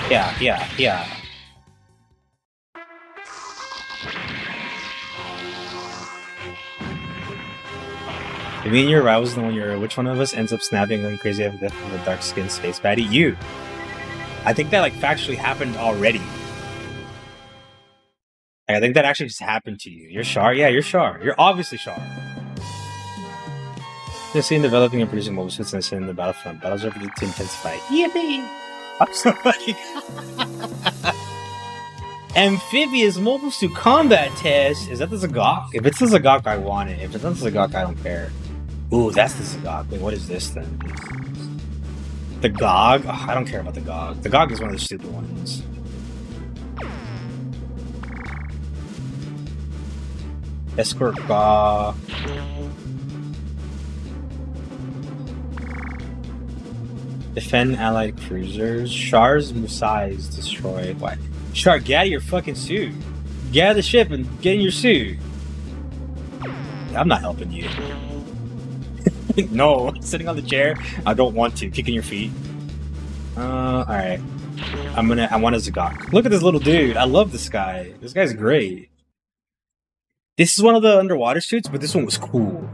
Yeah. If me and your rivals know when you're... Which one of us ends up snapping going crazy after the death of a dark-skinned space baddie? You. I think that, like, factually happened already. I think that actually just happened to you. You're Char? Yeah, you're Char. You're obviously Char. Just seeing developing and producing mobile suits in the Battlefront. Battles are beginning to intensify. Yippee! I'm sorry. Amphibious mobile suit combat test. Is that the Zagok? If it's the Zagok, I want it. If it's not the Zagok, I don't care. Ooh, that's the Zagok. Wait, what is this then? The Gog? Oh, I don't care about the Gog. The Gog is one of the stupid ones. Escort Gog. Defend allied cruisers. Char's Musai is destroyed. Why? Char, get out of your fucking suit. Get out of the ship and get in your suit. I'm not helping you. No, sitting on the chair. I don't want to. Kicking your feet. Alright. I want a Zagok. Look at this little dude. I love this guy. This guy's great. This is one of the underwater suits, but this one was cool.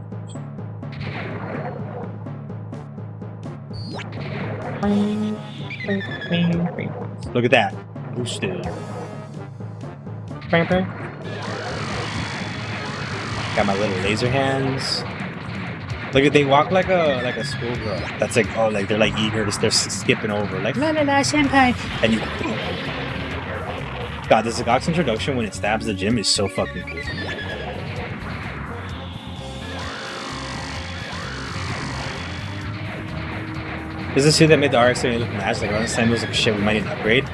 Look at that. Boosted. Got my little laser hands. Look at, they walk like a schoolgirl. That's like, oh, like they're like eager to, they're skipping over, like la la la senpai. And you, God, the Zagok's introduction when it stabs the gym is so fucking cool. This is the suit that made the RX-78 look nice. Like around this time, it was like, shit, we might need an upgrade.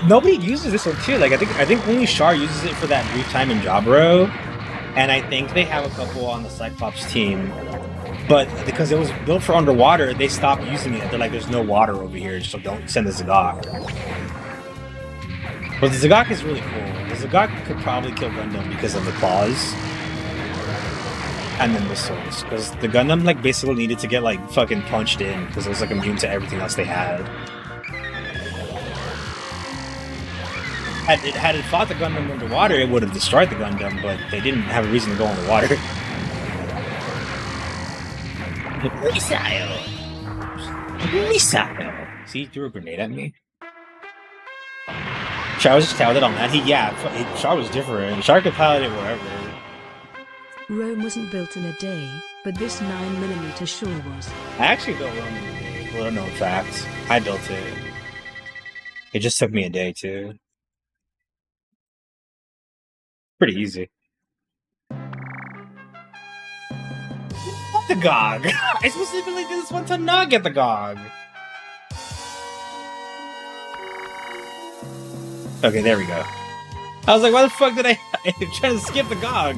Nobody uses this one too. Like I think only Char uses it for that brief time in Jaburo, and I think they have a couple on the Cyclops team. But because it was built for underwater, they stopped using it. They're like, there's no water over here, so don't send the Zagok. But the Zagok is really cool. The Zagok could probably kill Gundam because of the claws. And the missiles. Because the Gundam like basically needed to get like fucking punched in because it was like immune to everything else they had. Had it fought the Gundam underwater, it would have destroyed the Gundam, but they didn't have a reason to go underwater. Missile! Missile! See, he threw a grenade at me. Char was just talented on that. Char was different. Char could pilot it wherever. Rome wasn't built in a day, but this 9mm sure was. I actually built Rome in a day. Little known fact. I built it. It just took me a day, too. Pretty easy. The GOG! I specifically did this one to not get the GOG! Okay, there we go. I was like, why the fuck did I'm trying to skip the GOG?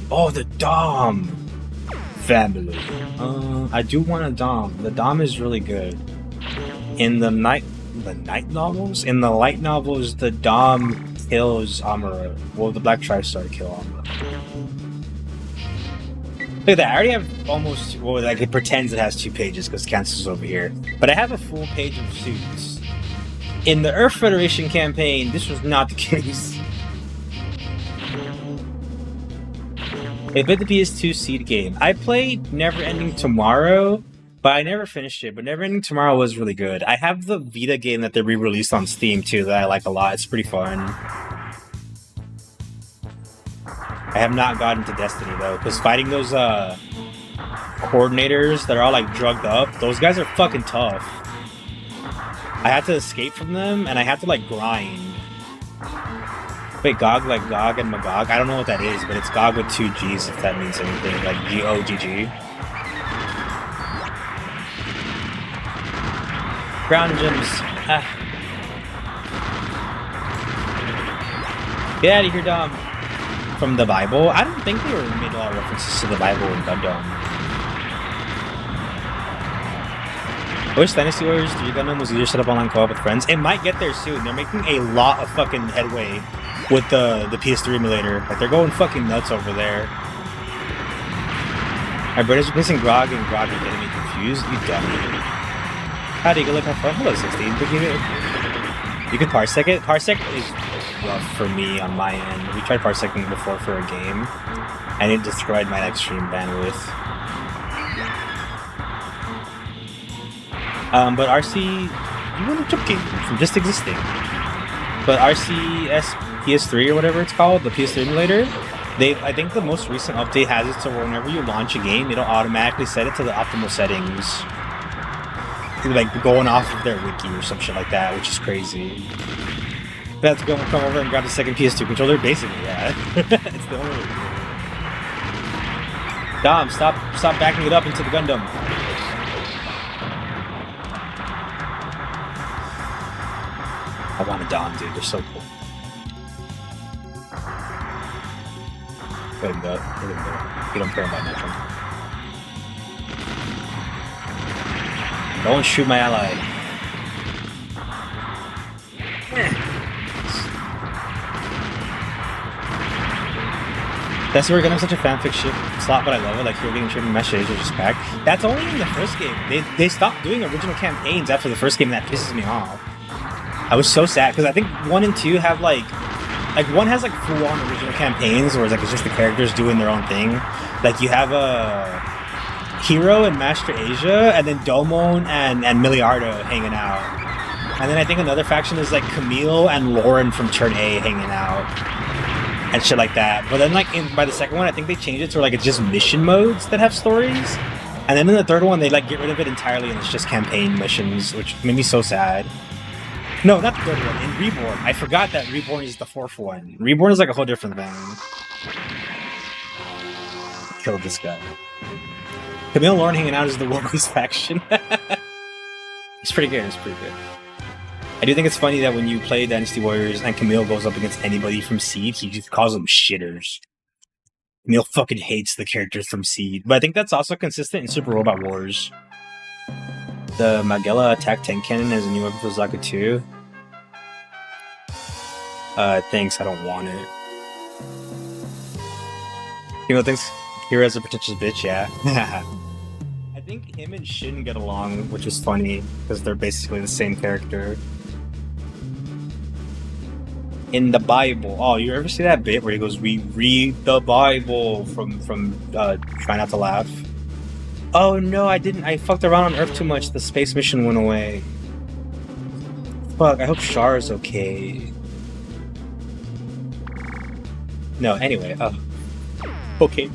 Oh, the Dom! Family. I do want a Dom. The Dom is really good. In the night novels? In the light novels, the Dom kills Amuro. Well, the Black Tri-Star kill Amuro. Look at that, I already have almost, well, like it pretends it has 2 pages because cancels over here. But I have a full page of suits. In the Earth Federation campaign, this was not the case. I played the PS2 seed game. I played Never Ending Tomorrow, but I never finished it. But Never Ending Tomorrow was really good. I have the Vita game that they re-released on Steam too that I like a lot. It's pretty fun. I have not gotten to Destiny though, because fighting those coordinators that are all like drugged up, those guys are fucking tough. I had to escape from them, and I had to like grind. Wait, GOG like GOG and Magog? I don't know what that is, but it's GOG with 2 G's if that means anything, like G-O-G-G. Ground gems. Ah. Get out of here, Dom. From the Bible? I don't think they made a lot of references to the Bible in Gundam. I wish Dynasty Warriors 3 Gundam was easier set up online co-op with friends. It might get there soon. They're making a lot of fucking headway with the PS3 emulator. Like, they're going fucking nuts over there. My brother's replacing Grog and Grog are getting me confused. You dummy. Howdy, good luck, have fun. Hello, 16. You can parsec it. Parsec is rough for me on my end. We tried parsecing before for a game, and it destroyed my extreme bandwidth. But RC, you want to jump game from just existing. But RCS PS3 or whatever it's called, the PS3 emulator, I think the most recent update has it to where whenever you launch a game, it'll automatically set it to the optimal settings. Like going off of their wiki or some shit like that, which is crazy. That's going to come over and grab the second PS2 controller, basically, yeah. It's the only way. Dom, stop backing it up into the Gundam. I want a Dom, dude. They're so cool. Let him go. You don't care about nothing. Don't shoot my ally. That's where we're getting such a fanfic shit slot, but I love it. Like, you're getting tripping messages or just back. That's only in the first game. They stopped doing original campaigns after the first game, and that pisses me off. I was so sad, because I think 1 and 2 have, like 1 has, like, full-on original campaigns, where it's, like, it's just the characters doing their own thing. Like, you have Hero and Master Asia, and then Domon and Miliardo hanging out. And then I think another faction is like Camille and Lauren from Turn A hanging out. And shit like that. But then like by the second one, I think they changed it to like it's just mission modes that have stories. And then in the third one, they like get rid of it entirely and it's just campaign missions, which made me so sad. No, not the third one. In Reborn. I forgot that Reborn is the fourth one. Reborn is like a whole different thing. Killed this guy. Camille and Lauren hanging out is the Warboys faction. It's pretty good. It's pretty good. I do think it's funny that when you play Dynasty Warriors and Camille goes up against anybody from Seed, he just calls them shitters. Camille fucking hates the characters from Seed. But I think that's also consistent in Super Robot Wars. The Magella Attack Tank Cannon is a new weapon for Zaka 2. Thanks, I don't want it. Camille thinks Kira's a pretentious bitch, yeah. I think him and Shin get along, which is funny, because they're basically the same character. In the Bible. Oh, you ever see that bit where he goes, "We read the Bible" from Try Not to Laugh? Oh no, I didn't. I fucked around on Earth too much. The space mission went away. Fuck, I hope Char is okay. No, anyway. Okay.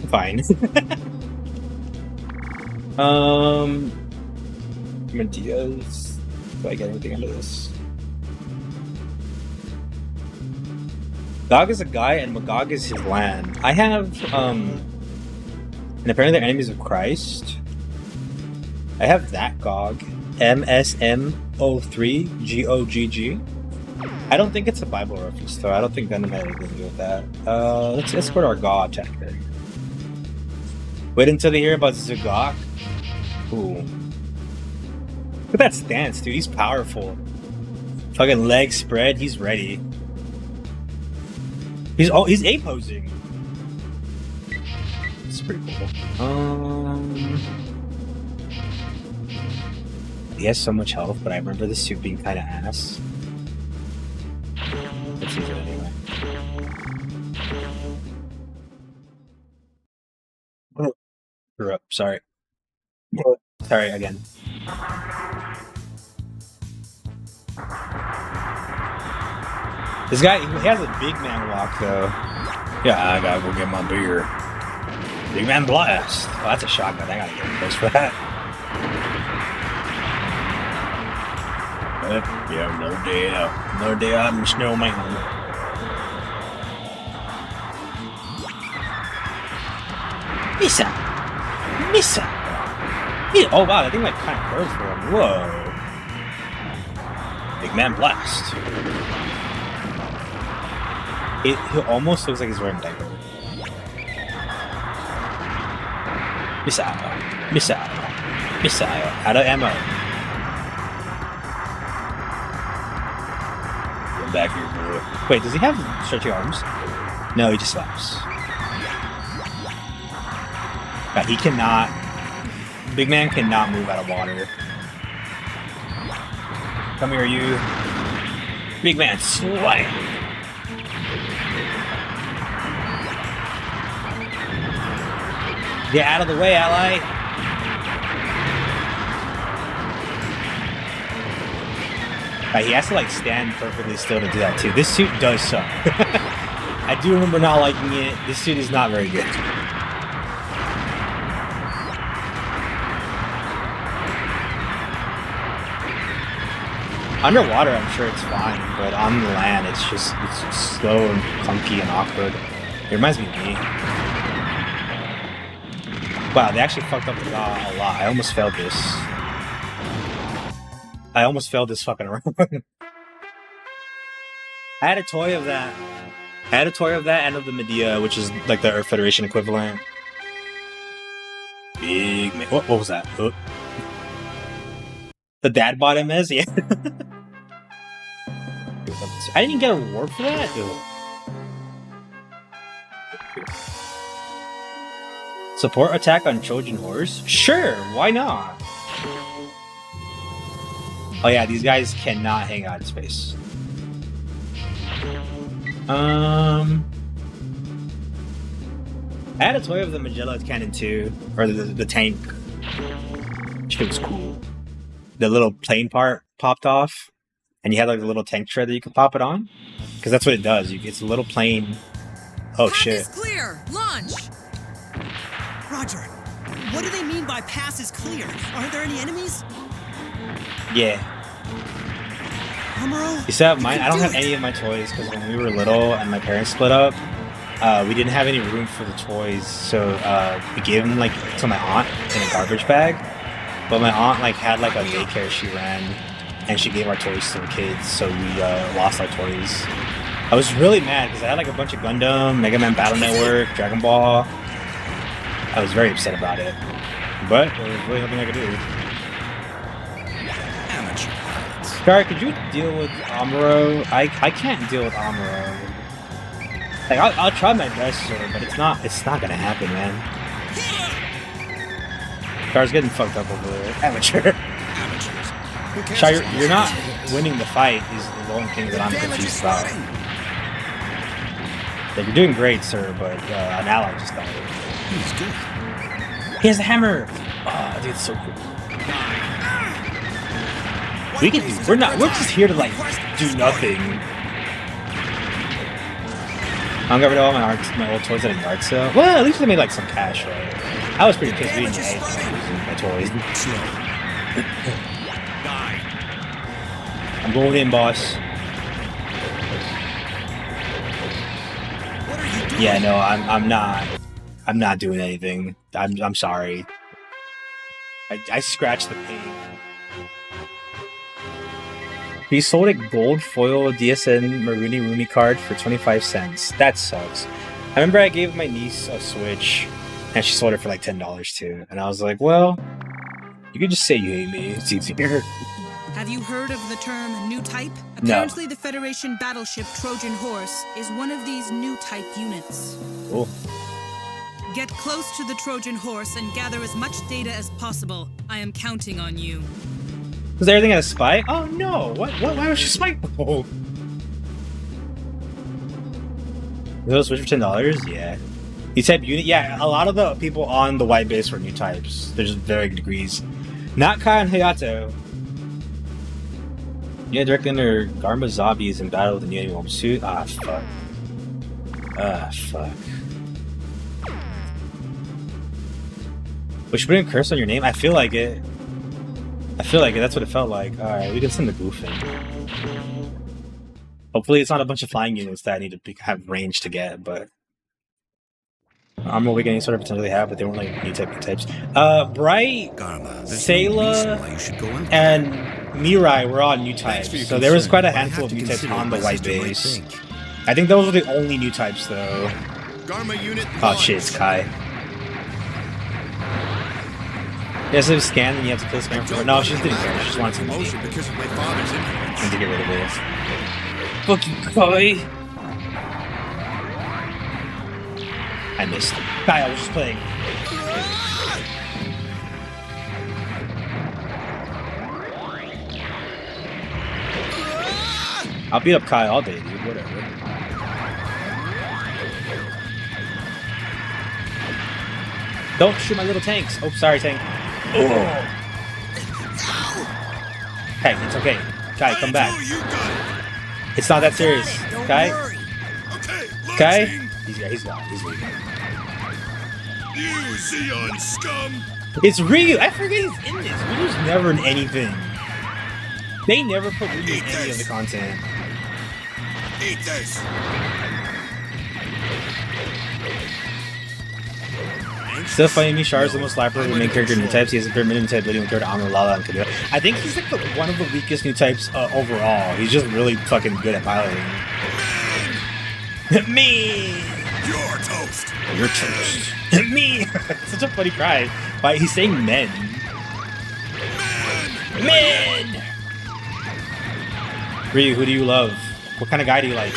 Fine. Medias. Do I get anything out of this? Gog is a guy and Magog is his land. I have, and apparently they're enemies of Christ. I have that Gog. MSM03GOGG. I don't think it's a Bible reference, though. I don't think Venom had anything to do with that. Let's escort our God attacker. Wait until they hear about Zugok. Ooh. Look at that stance, dude. He's powerful. Fucking leg spread. He's ready. He's A-posing. It's pretty cool. He has so much health, but I remember the suit being kind of ass. Let's use it anyway. Oh, screw up. Sorry. Sorry again. This guy, he has a big man walk though. Yeah, I gotta go get my beer. Big man blast. Oh, that's a shotgun. I gotta get a place for that. Yeah, another day out. Another day out in the snow mountain. Misa! Misa! Oh wow, that thing like kind of curves for him. Whoa. Big man blast. He almost looks like he's wearing a diaper. Missile. Missile. Missile. Out of ammo. Get back here, boy. Wait, does he have stretchy arms? No, he just slaps. God, he cannot... Big man cannot move out of water. Come here, you. Big man, slam! Get out of the way, ally! Right, he has to like stand perfectly still to do that too. This suit does suck. I do remember not liking it. This suit is not very good. Underwater, I'm sure it's fine, but on the land, it's slow and clunky and awkward. It reminds me of me. Wow, they actually fucked up the law a lot. I almost failed this. I almost failed this fucking run. I had a toy of that. I had a toy of that and of the Medea, which is like the Earth Federation equivalent. Big man. What was that? Oh. The dad bought MS? Yeah. I didn't get a reward for that? Ew. Support attack on Trojan horse? Sure, why not? Oh yeah, these guys cannot hang out in space. I had a toy of the Magellan cannon too, or the tank. Shit was cool. The little plane part popped off, and you had like a little tank tread that you could pop it on, because that's what it does. It's a little plane. Oh Path shit! is clear. Launch. Roger. What do they mean by pass is clear? Are there any enemies? Yeah. Amuro? You still have mine? I don't have any of my toys because when we were little and my parents split up, we didn't have any room for the toys, so we gave them like to my aunt in a garbage bag. But my aunt like had like a daycare she ran, and she gave our toys to the kids, so we lost our toys. I was really mad because I had like a bunch of Gundam, Mega Man Battle Network, Dragon Ball. I was very upset about it, but there was really nothing I could do. Amateur. Kari, could you deal with Amuro? I can't deal with Amuro. Like I'll try my best, sir, but it's not gonna happen, man. Kari's getting fucked up over there. Amateur. Amateurs. Shai, you're not winning the fight is the only thing that I'm confused about. Like, you're doing great, sir, but an ally just died. He's good. He has a hammer! Oh, dude, it's so cool. We can do. We're just here to like do nothing. I'm gonna get rid of all my old toys at a yard sale. Well, at least they made like some cash, right? I was pretty pissed we didn't get anything using my toys. I'm going in, boss. What are you doing? Yeah, no, I'm not doing anything. I'm sorry. I scratched the pain. He sold a gold foil DSN Maruni Rumi card for 25 cents. That sucks. I remember I gave my niece a Switch, and she sold it for like $10 too. And I was like, well, you could just say you hate me. It's easier. Have you heard of the term new type? No. Apparently the Federation battleship Trojan Horse is one of these new type units. Cool. Get close to the Trojan Horse and gather as much data as possible. I am counting on you. Was everything at a spike? Oh no! What? Why was she spike? Oh. Those Switch for $10? Yeah. You type unit? Yeah, a lot of the people on the white base were new types. There's varying degrees. Not Kai and Hayato. Yeah, directly under Garma Zombies in battle with the new enemy suit. Ah, fuck. Ah, fuck. We should put in curse on your name? I feel like it. That's what it felt like. Alright, we can send the goof in. Hopefully it's not a bunch of flying units that I need to have range to get, but... Armor we can sort of potentially have, but they weren't like new types. Bright, Garma, there's Sayla, no reason why you should go in. and Mirai were all new Thanks for types, your so there was concern, quite a but I handful have of to new types consider on what the my white sister might base. think. I think those were the only new types, though. Garma unit Oh shit, it's Kai. Yes, if you scan, then you have to kill spam for her. No, she just didn't care. She just wanted some money. promotion because of my father's influence. And to get rid of this. Fucking Kai! I missed. Kai, I was just playing. I'll beat up Kai all day, dude. Whatever. Don't shoot my little tanks. Oh, sorry, tank. Oh. Hey, it's okay. Kai, come back. It's not that serious. Don't Kai? worry. Okay, Kai? launching. He's gone. He's leaving. You Xeon scum! It's Ryu. I forget he's in this. Ryu's never in anything. They never put Ryu in any of the content. Eat this! Still fighting me, Char is the most liable main character in new types. He has a permanent type leading compared to Amuro, Lala, and Kadira. I think he's like one of the weakest new types overall. He's just really fucking good at piloting. Me! You're toast! You're toast. Me! Such a funny cry. But he's saying men. Men! Ryu, who do you love? What kind of guy do you like?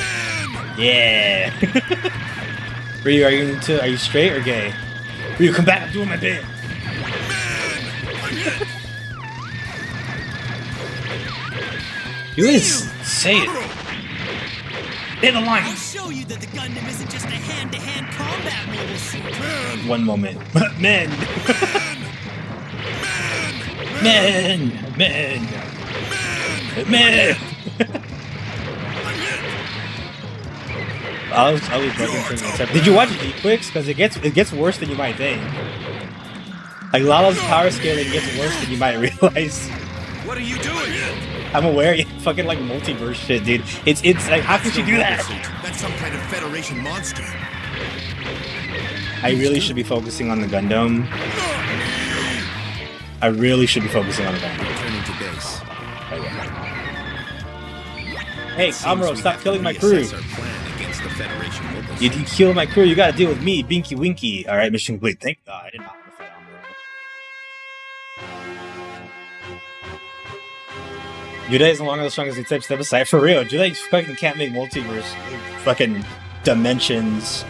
Yeah. Ryu, are you straight or gay? Ryu, come back, I'm doing my bit. You didn't say it. Hit the line. I'll show you that the Gundam isn't just a hand-to-hand combat mobile suit. One moment. Men. Men. I was buzzing for the Did you watch Equix? Because it gets worse than you might think. Like Lala's power scaling gets worse than you might realize. What are you doing? I'm aware, you fucking like multiverse shit, dude. It's like, how could you do that? That's some kind of Federation monster. I really should be focusing on the Gundam. I really should be focusing on the Gundam. Returning to base. Hey, Amuro, stop killing my crew. Our plan against the Federation mobile You kill my crew, you gotta deal with me, Binky Winky. Alright, mission complete. Thank God I did not want to fight Amuro. Judai is no longer the strongest in type step aside. For real, Judai fucking can't make multiverse fucking dimensions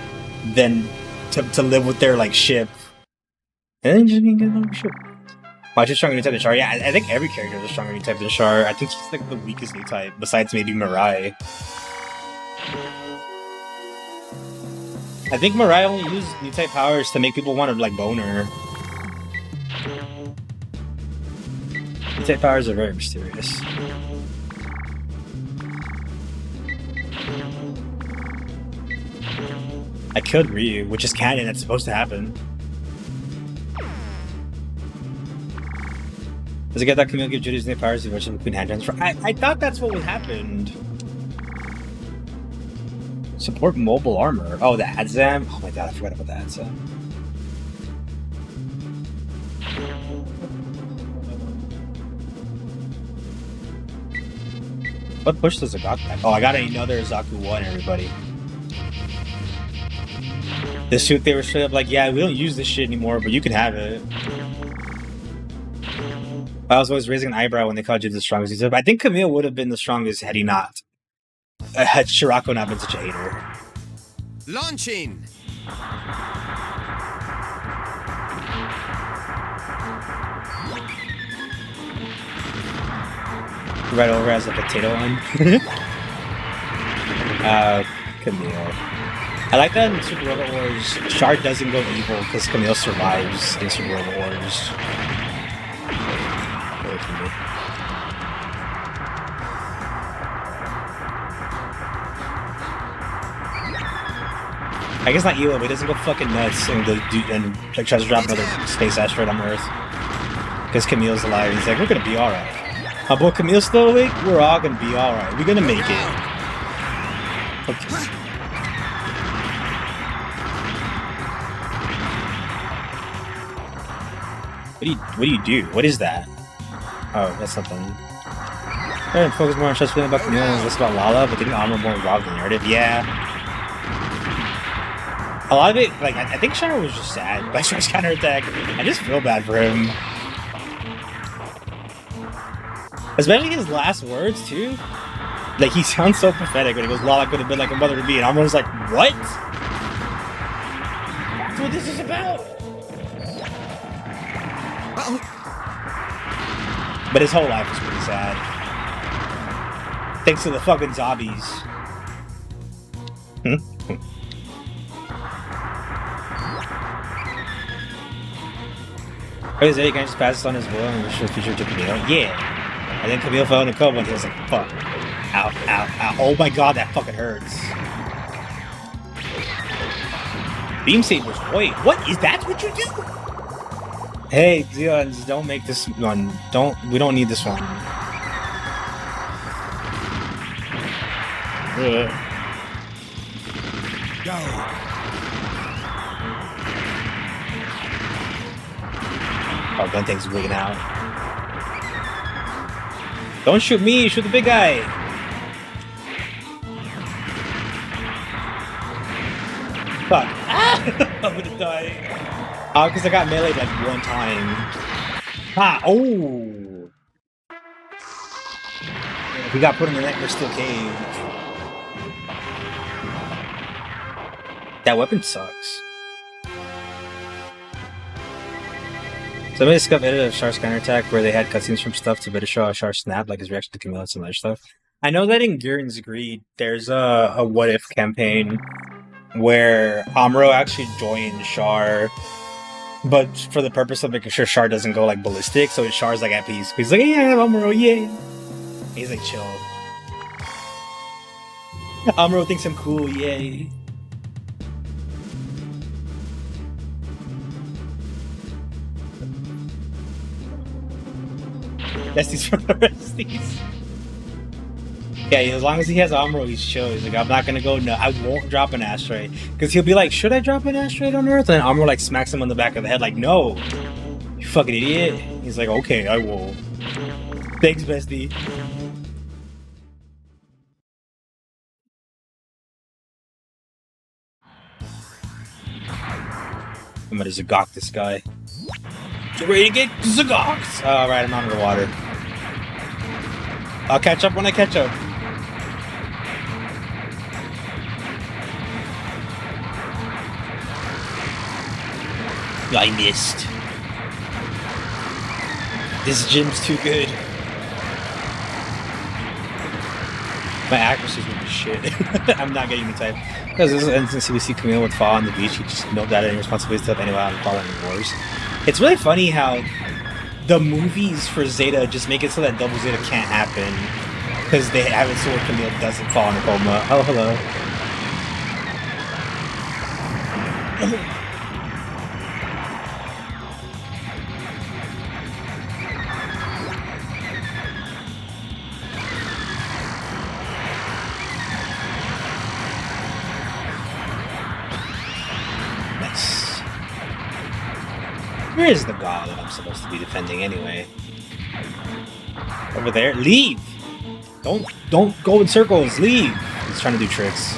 than to live with their like ship. And then just being good on ship. Why is he stronger new type than Char? Yeah, I think every character is a stronger new type than Char. I think he's like the weakest new type, besides maybe Mirai. I think Mirai only uses new type powers to make people want to like boner. New type powers are very mysterious. I killed Ryu, which is canon. That's supposed to happen. Does it get that Camille give Judy's new powers eventually between hand transfer? I thought that's what happened. Support mobile armor. Oh, the Adzam. Oh my god, I forgot about the Adzam. What push does Zaku back? Oh, I got another Zaku 1, everybody. The suit, they were straight up like, yeah, we don't use this shit anymore, but you can have it. I was always raising an eyebrow when they called you the strongest. I think Camille would have been the strongest had he not. Had Shirako not been such a hater. Launching! Right over as a potato one. Camille. I like that in Super Robot Wars, Char doesn't go evil because Camille survives in Super Robot Wars. I guess not Elo, but he doesn't go fucking nuts and like tries to drop another space asteroid on Earth. Because Camille's alive. He's like, we're gonna be alright. Oh, boy, Camille's still awake? We're all gonna be alright. We're gonna make it. Okay. What do you do? What is that? Oh, that's something. I focus more on stress feeling about Camille and less about Lala, but getting armor more involved in the narrative. Yeah. A lot of it, like, I think Char was just sad by Char's counterattack. I just feel bad for him. Especially his last words, too. Like, he sounds so pathetic when he goes, Lala could have been like a mother to me, and Amro's like, what? That's what this is about! But his whole life was pretty sad. Thanks to the fucking zombies. Oh, is that you can just pass this on his will and wish for the future to Camille? Yeah! And then Camille fell in a coma and he was like, fuck. Ow, ow, ow. Oh my god, that fucking hurts. Beam Sabers, wait, what? Is that what you do? Hey, Zeons, don't make this one. We don't need this one. Go! Oh, Guntank's wigging out. Don't shoot me, shoot the big guy! Fuck. Ah! I'm gonna die. Oh, because I got meleeed like one time. Ah, oh! We got put in the Nightmare Steel Cage. That weapon sucks. Somebody discovered edited of Char's counterattack where they had cutscenes from stuff to better show how Char snapped, like his reaction to Camille and some other stuff. I know that in Gurren's Greed, there's a what if campaign where Amuro actually joined Char, but for the purpose of making sure Char doesn't go like ballistic, so Char's like at peace. He's like, yeah, Amuro, yeah. He's like chill. Amuro thinks I'm cool, yay. Besties for the resties. Yeah, as long as he has Amuro, he's chill. He's like, I'm not gonna go, no, I won't drop an asteroid. Because he'll be like, should I drop an asteroid on Earth? And then Amuro like smacks him on the back of the head like, no, you fucking idiot. He's like, okay, I will. Thanks, bestie. I'm gonna Zagok this guy. Get ready to get Zagoked! Alright, I'm underwater. I'll catch up when I catch up. I missed. This gym's too good. My accuracy's gonna be shit. I'm not getting the type. Because this is an instance we see Camille with Fall on the beach, he just milled that any responsibility stuff anyway on Fall in Wars. It's really funny how the movies for Zeta just make it so that Double Zeta can't happen. Because they have it so where Camille doesn't fall in a coma. Oh, hello. Where is the god that I'm supposed to be defending anyway? Over there? Leave! Don't go in circles, leave! He's trying to do tricks.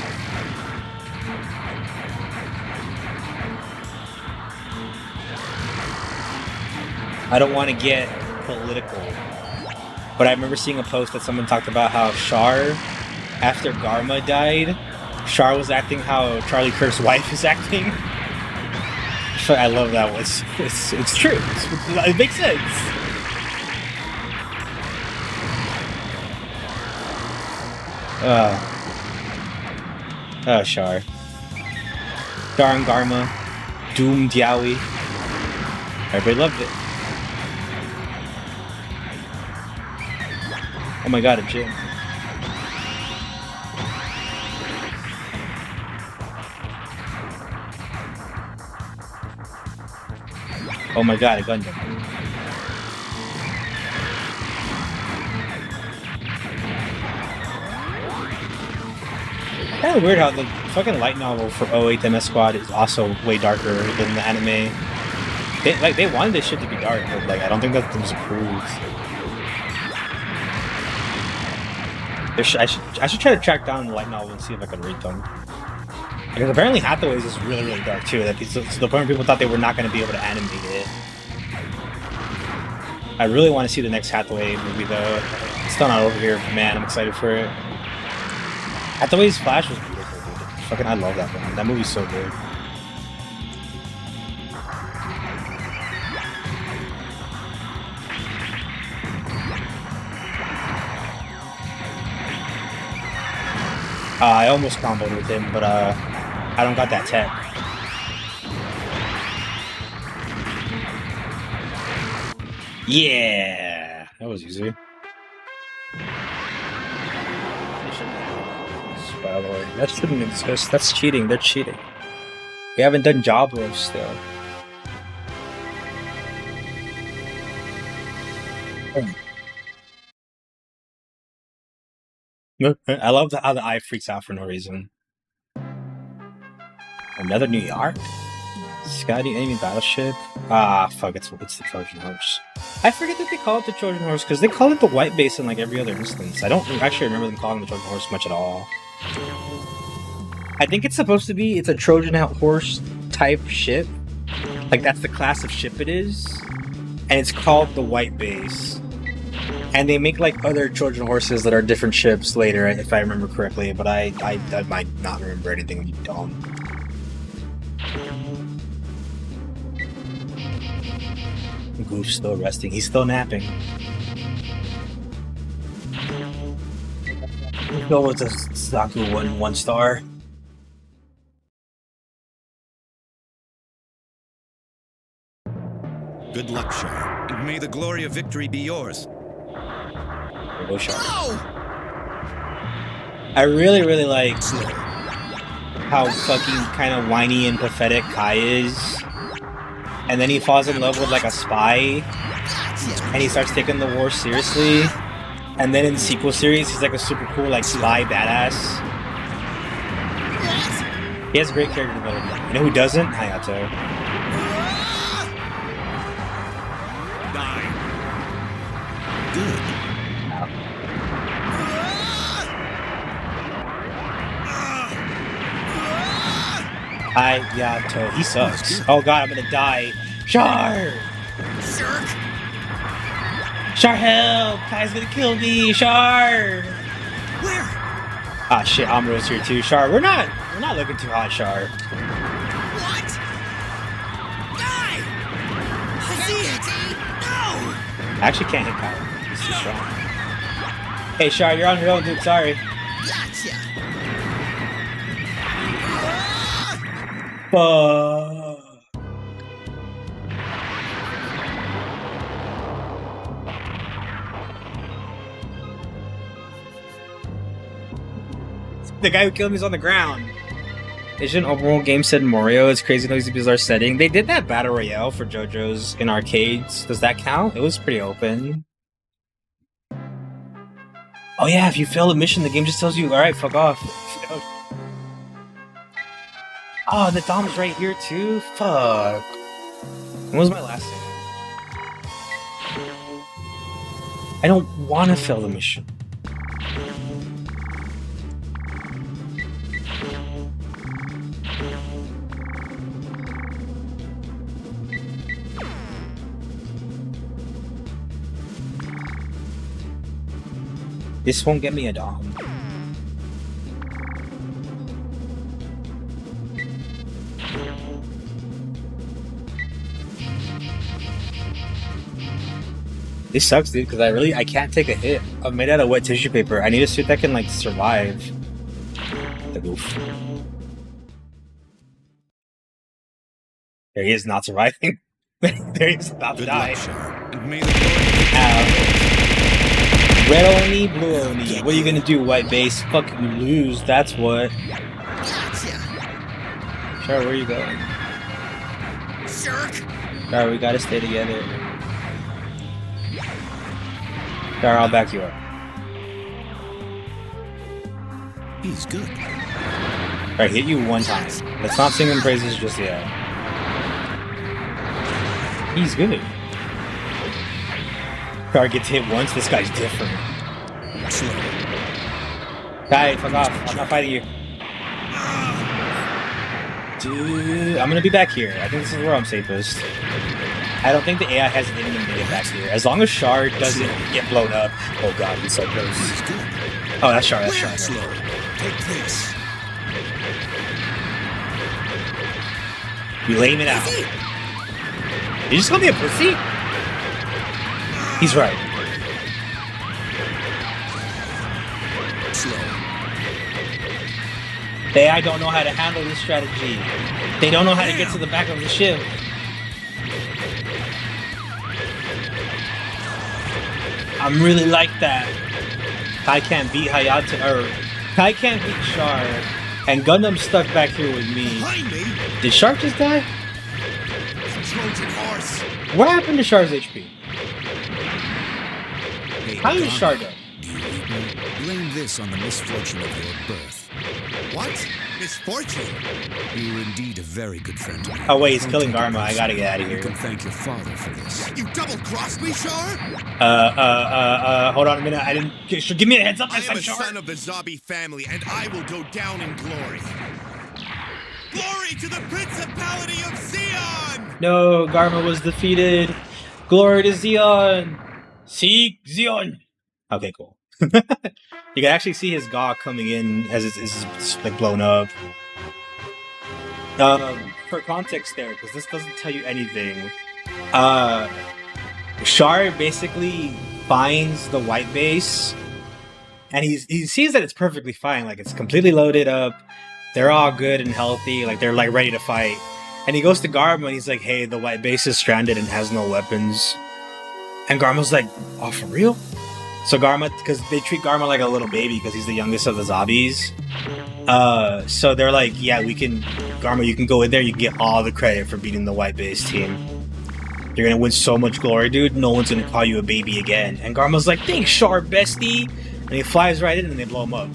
I don't want to get political, but I remember seeing a post that someone talked about how Char, after Garma died, Char was acting how Charlie Kirk's wife is acting. I love that one. It's true. It makes sense. Oh, Char. Darn Garma. Doomed Yowie. Everybody loved it. Oh my god, a gym. Oh my god, a Gundam. Kinda weird how the fucking light novel for 08 MS Squad is also way darker than the anime. They wanted this shit to be dark, but like I don't think that was approved. I should try to track down the light novel and see if I can read them. Because apparently Hathaway's is really, really dark too. That to the point where people thought they were not going to be able to animate it. I really want to see the next Hathaway movie though. It's still not over here, but man, I'm excited for it. Hathaway's Flash was beautiful, dude. Fucking, I love that one. That movie's so good. I almost comboed with him, but I don't got that tech. Yeah, that was easy. By the way, that shouldn't exist. That's cheating. They're cheating. We haven't done job roast still. I love how the eye freaks out for no reason. Another New York? Scotty enemy battleship? Ah, fuck, it's the Trojan Horse. I forget that they call it the Trojan Horse, because they call it the White Base in like every other instance. I don't actually remember them calling the Trojan Horse much at all. I think it's supposed to be, it's a Trojan Horse type ship. Like, that's the class of ship it is. And it's called the White Base. And they make like other Trojan horses that are different ships later, if I remember correctly, but I might not remember anything dumb. Goof's still resting. He's still napping. go with the Saku 1 star. Good luck, Shar, and may the glory of victory be yours. Go Shar. No! I really like how fucking kind of whiny and pathetic Kai is. And then he falls in love with like a spy. And he starts taking the war seriously. And then in the sequel series, he's like a super cool like spy badass. He has great character development. You know who doesn't? Hayato. Good. Hayato. He sucks. Oh god, I'm gonna die. Char! Jerk! Char, help! Kai's gonna kill me! Char! Where? Ah shit, Amuro's here too. Char, we're not looking too hot, Char. What? Die! I see it! No! I actually can't hit Kai. He's too strong. Hey Char, you're on your own, dude. Sorry. Gotcha! Fuck. The guy who killed me is on the ground. Asian open world game said Mario is crazy noisy bizarre setting. They did that battle royale for JoJo's in arcades. Does that count? It was pretty open. Oh yeah, if you fail a mission, the game just tells you, alright, fuck off. Oh, the Dom's right here too? Fuck. When was my last save? I don't want to fail the mission. This won't get me a Dom. This sucks, dude, because I can't take a hit. I'm made out of wet tissue paper. I need a suit that can, like, survive. The goof. There he is, not surviving. There he is, about to Good die. luck, Shar, and may the glory Red Oni, blue Oni. What are you gonna do, white base? Fucking lose, that's what. Gotcha! Sure, where are you going? Jerk! Alright, we gotta stay together. Alright, I'll back you up. He's good. Alright, hit you one time. Let's not sing him praises just yet. He's good. Star gets hit once, this guy's different. Guy, fuck off. I'm not fighting you. Dude, I'm gonna be back here. I think this is where I'm safest. I don't think the AI has it in to make it back here. As long as Shard doesn't get blown up. Oh god, he's so close. He's good. Oh, that's Shard, that's Shard. Slow. Take this. You lame it out. Did you just call me a pussy? He's right. Slow. The AI don't know how to handle this strategy. They don't know how to get to the back of the ship. I'm really like that. Kai can't beat Hayato, or Kai can't beat Char, and Gundam's stuck back here with me. Behind me! Did Char just die? Trojan horse! What happened to Char's HP? Hey, How did Gon, Char go? do you read me? Blame this on the misfortune of your birth. What? Misfortune? You were indeed a very good friend to me. Oh wait, he's Don't killing take it Garma. I gotta get out of You can here. thank your father for this. You double-crossed me, Shar? Hold on a minute. I didn't. Give me a heads up. I am said a Char. son of the Zabi family, and I will go down in glory. Glory to the Principality of Zeon! No, Garma was defeated. Glory to Zeon. Seek Zeon. Okay, cool. You can actually see his Ga coming in as it's like blown up. For context there, because this doesn't tell you anything. Char basically finds the white base and he sees that it's perfectly fine, like it's completely loaded up, they're all good and healthy, like they're like ready to fight. And he goes to Garma and he's like, "Hey, the white base is stranded and has no weapons." And Garma's like, "Oh, for real?" So Garma, because they treat Garma like a little baby because he's the youngest of the zombies. So they're like, "Yeah, we can, Garma, you can go in there, you can get all the credit for beating the white base team. You're gonna win so much glory, dude. No one's gonna call you a baby again." And Garma's like, "Thanks, Sharp bestie." And he flies right in and they blow him up.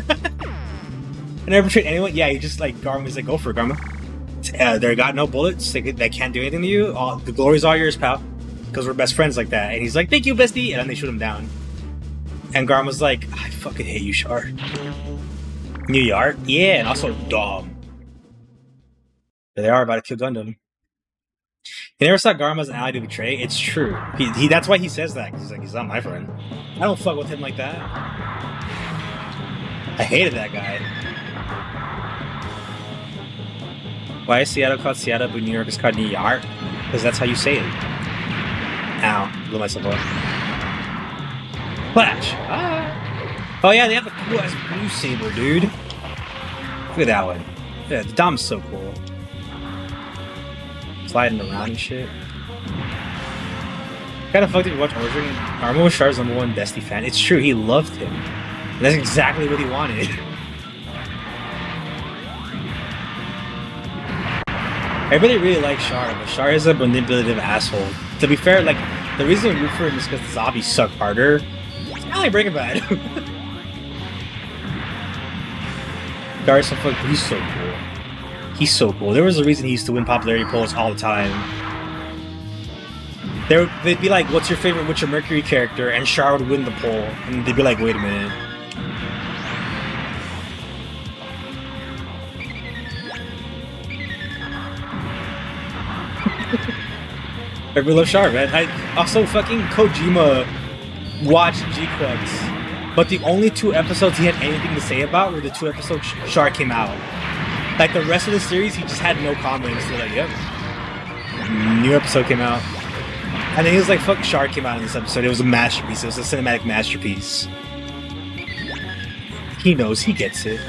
I never treat anyone. Yeah, he just like, Garma's like, "Go for it, Garma. They got no bullets. They can't do anything to you. The glory's all yours, pal. Because we're best friends like that." And he's like, "Thank you, bestie." And then they shoot him down. And Garma's like, "I fucking hate you, Char." New York? Yeah, and also Dom. But they are about to kill Gundam. He never saw Garma as an ally to betray. It's true. He that's why he says that. He's like, he's not my friend. I don't fuck with him like that. I hated that guy. Why is Seattle called Seattle, but New York is called New York? Because that's how you say it. Ow, blew myself up. Flash! Ah. Oh yeah, they have a cool ass blue saber, dude. Look at that one. Yeah, the Dom's so cool. Sliding around and shit. Kinda fucked if you watch Origin. Garma was Char's #1 bestie fan. It's true, he loved him. And that's exactly what he wanted. Everybody really likes Char, but Char is a manipulative asshole. To be fair, like, the reason we root for him is because the zombies suck harder. It's kind of like Breaking Bad. Gar's so fucking, he's so cool. He's so cool. There was a reason he used to win popularity polls all the time. They'd be like, "What's your favorite Witcher Mercury character?" And Char would win the poll. And they'd be like, "Wait a minute." Everybody loves Char, man. I also fucking Kojima watched G-Clubs, but the only 2 episodes he had anything to say about were the 2 episodes Char came out. Like the rest of the series, he just had no comments. They're like, "Yep, new episode came out," and then he was like, "Fuck, Char came out in this episode. It was a masterpiece. It was a cinematic masterpiece." He knows. He gets it.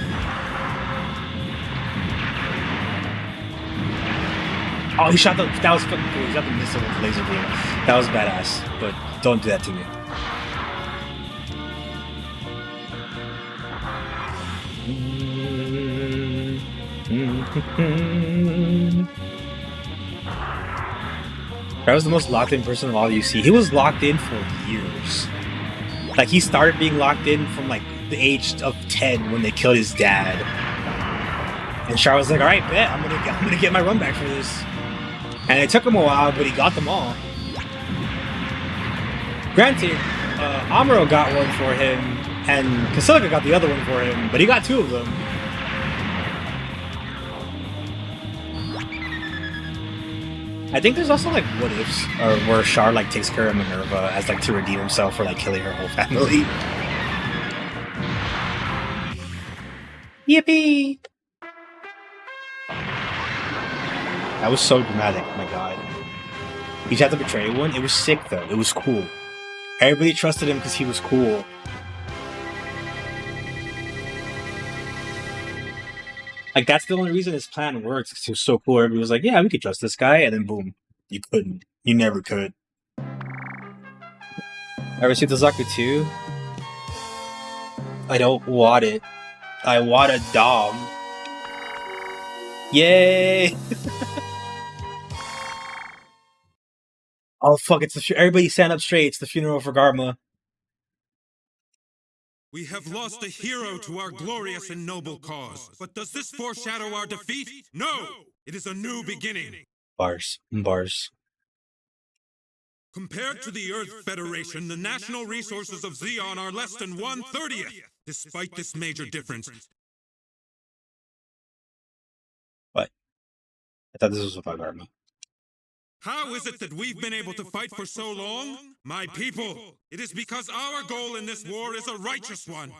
Oh, he shot the. That was fucking cool. He shot the missile with the laser beam. That was badass. But don't do that to me. That was the most locked in person of all you see. He was locked in for years. Like he started being locked in from like the age of 10 when they killed his dad. And Char was like, "All right, bet I'm gonna get my run back for this." And it took him a while, but he got them all. Granted, Amuro got one for him, and Kasilica got the other one for him, but he got 2 of them. I think there's also like what ifs, or where Char like takes care of Minerva as like to redeem himself for like killing her whole family. Yippee! That was so dramatic, oh my god. You just had to betray one? It was sick though, it was cool. Everybody trusted him because he was cool. Like, that's the only reason his plan works, because he was so cool. Everybody was like, "Yeah, we could trust this guy," and then boom, you couldn't. You never could. Ever see the Zaku 2? I don't want it. I want a dog. Yay! Oh fuck, it's the everybody stand up straight, it's the funeral for Garma. We have lost a hero to our glorious and noble cause. But does this foreshadow our defeat? No! It is a new beginning. Bars. Bars. Compared to the Earth Federation, the national resources of Zeon are less than 1/30th. Despite this major difference... What? I thought this was about Garma. How is it that we've been able to fight for so long? My people, it is because our goal in this war is a righteous one.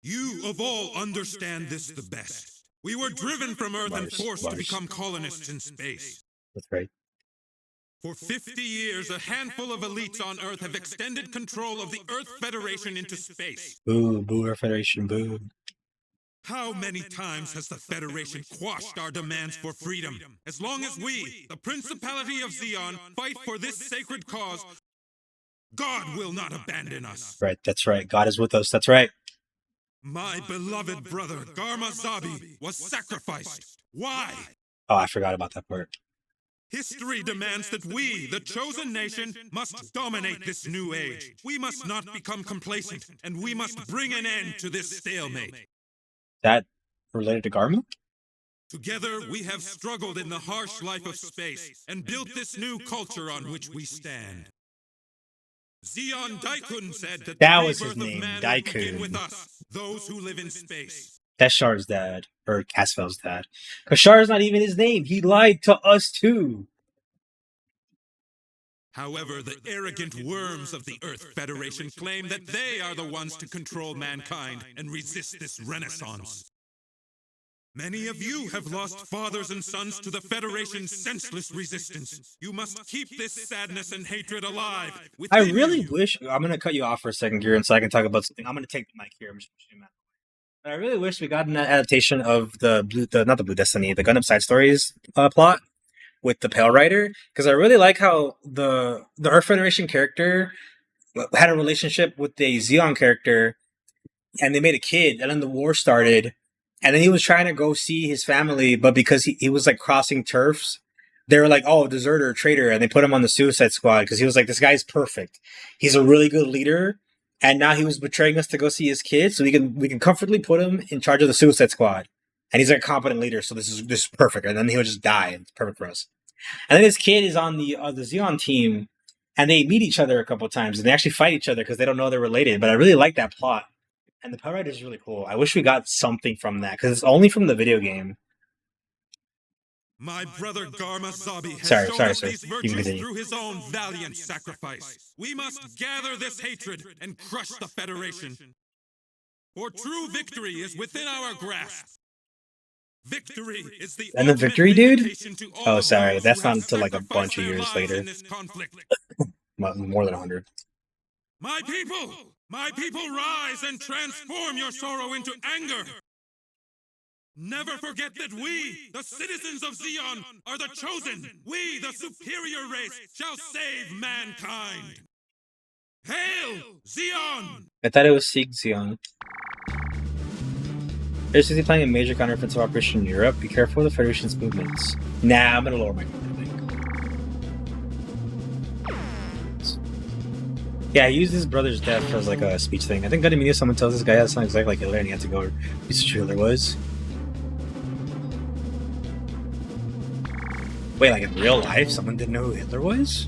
You of all understand this the best. We were driven from Earth and forced to become colonists in space. That's right. For 50 years, a handful of elites on Earth have extended control of the Earth Federation into space. Boo, boo, Earth Federation, boo. How many times has the Federation quashed our demands for freedom? As long as we, the Principality of Zeon, fight for this sacred cause, God will not abandon us. Right, that's right. God is with us. That's right. My beloved brother, Garma Zabi, was sacrificed. Why? Oh, I forgot about that part. History demands that we, the chosen nation, must dominate this new age. We must not become complacent, and we must bring an end to this stalemate. That related to Garma? Together, we have struggled in the harsh life of space and built this new culture on which we stand. Zeon Daikun said that That the was his rebirth of name, man will begin Daikun. with us, those who live in space. That's Shar's dad, or Casfel's dad. Because Shar's not even his name. He lied to us too. However, the arrogant worms of the Earth Federation claim that they are the ones to control mankind and resist this renaissance. Many of you have lost fathers and sons to the Federation's senseless resistance. You must keep this sadness and hatred alive. I within really you. wish... I'm going to cut you off for a second, Garen, so I can talk about something. I'm going to take the mic here. I'm just pushing him out. But I really wish we got an adaptation of not the Blue Destiny, the Gundam Side Stories plot with the Pale Rider, because I really like how the Earth Federation character had a relationship with the Zeon character, and they made a kid, and then the war started, and then he was trying to go see his family, but because he was like crossing turfs, they were like, oh, deserter, traitor, and they put him on the Suicide Squad because he was like, this guy's perfect. He's a really good leader, and now he was betraying us to go see his kid, so we can comfortably put him in charge of the Suicide Squad. And he's like a competent leader, so this is perfect. And then he'll just die, and it's perfect for us. And then his kid is on the Zeon team, and they meet each other a couple times, and they actually fight each other because they don't know they're related. But I really like that plot. And the Pale Rider is really cool. I wish we got something from that, because it's only from the video game. My brother Garma Zabi has Sorry, shown us sir. these You can virtues continue. through his own valiant sacrifice. We must gather this hatred and crush the Federation. For true victory is within our grasp. Victory is the And the ultimate victory, dude? vindication to all Oh, of sorry. those That's who have not until like a sacrificed bunch of their years lives later. in this conflict. More than 100. My people rise and transform your sorrow into anger. Never forget that we, the citizens of Zeon, are the chosen. We, the superior race, shall save mankind. Hail, Zeon! I thought it was Sieg Zeon. They're seriously planning a major counteroffensive operation in Europe. Be careful of the Federation's movements. Nah, I'm gonna lower my gun, I think. Yeah, he used his brother's death as like a speech thing. I think Gundam Media, someone tells this guy that sounds exactly like Hitler and he had to go research who Hitler was. Wait, like in real life, someone didn't know who Hitler was?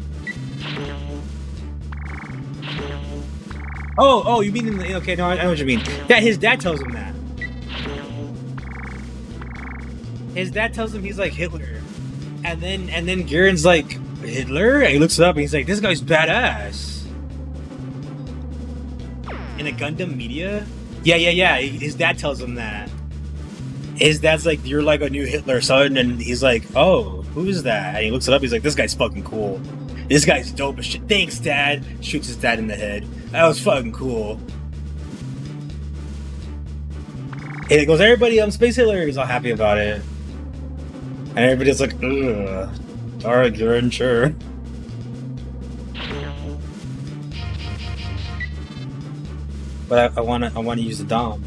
Oh, you mean in the... Okay, no, I know what you mean. Yeah, his dad tells him that. His dad tells him he's like Hitler. And then Garen's like, Hitler? And he looks it up and he's like, this guy's badass. In a Gundam Media? Yeah. His dad tells him that. His dad's like, you're like a new Hitler, son. And he's like, oh, who is that? And he looks it up. He's like, this guy's fucking cool. This guy's dope as shit. Thanks, Dad. Shoots his dad in the head. That was fucking cool. And it goes, everybody, I'm Space Hitler. He's all happy about it. And everybody's like, ugh. Alright, Garen, sure. But I wanna use the Dom.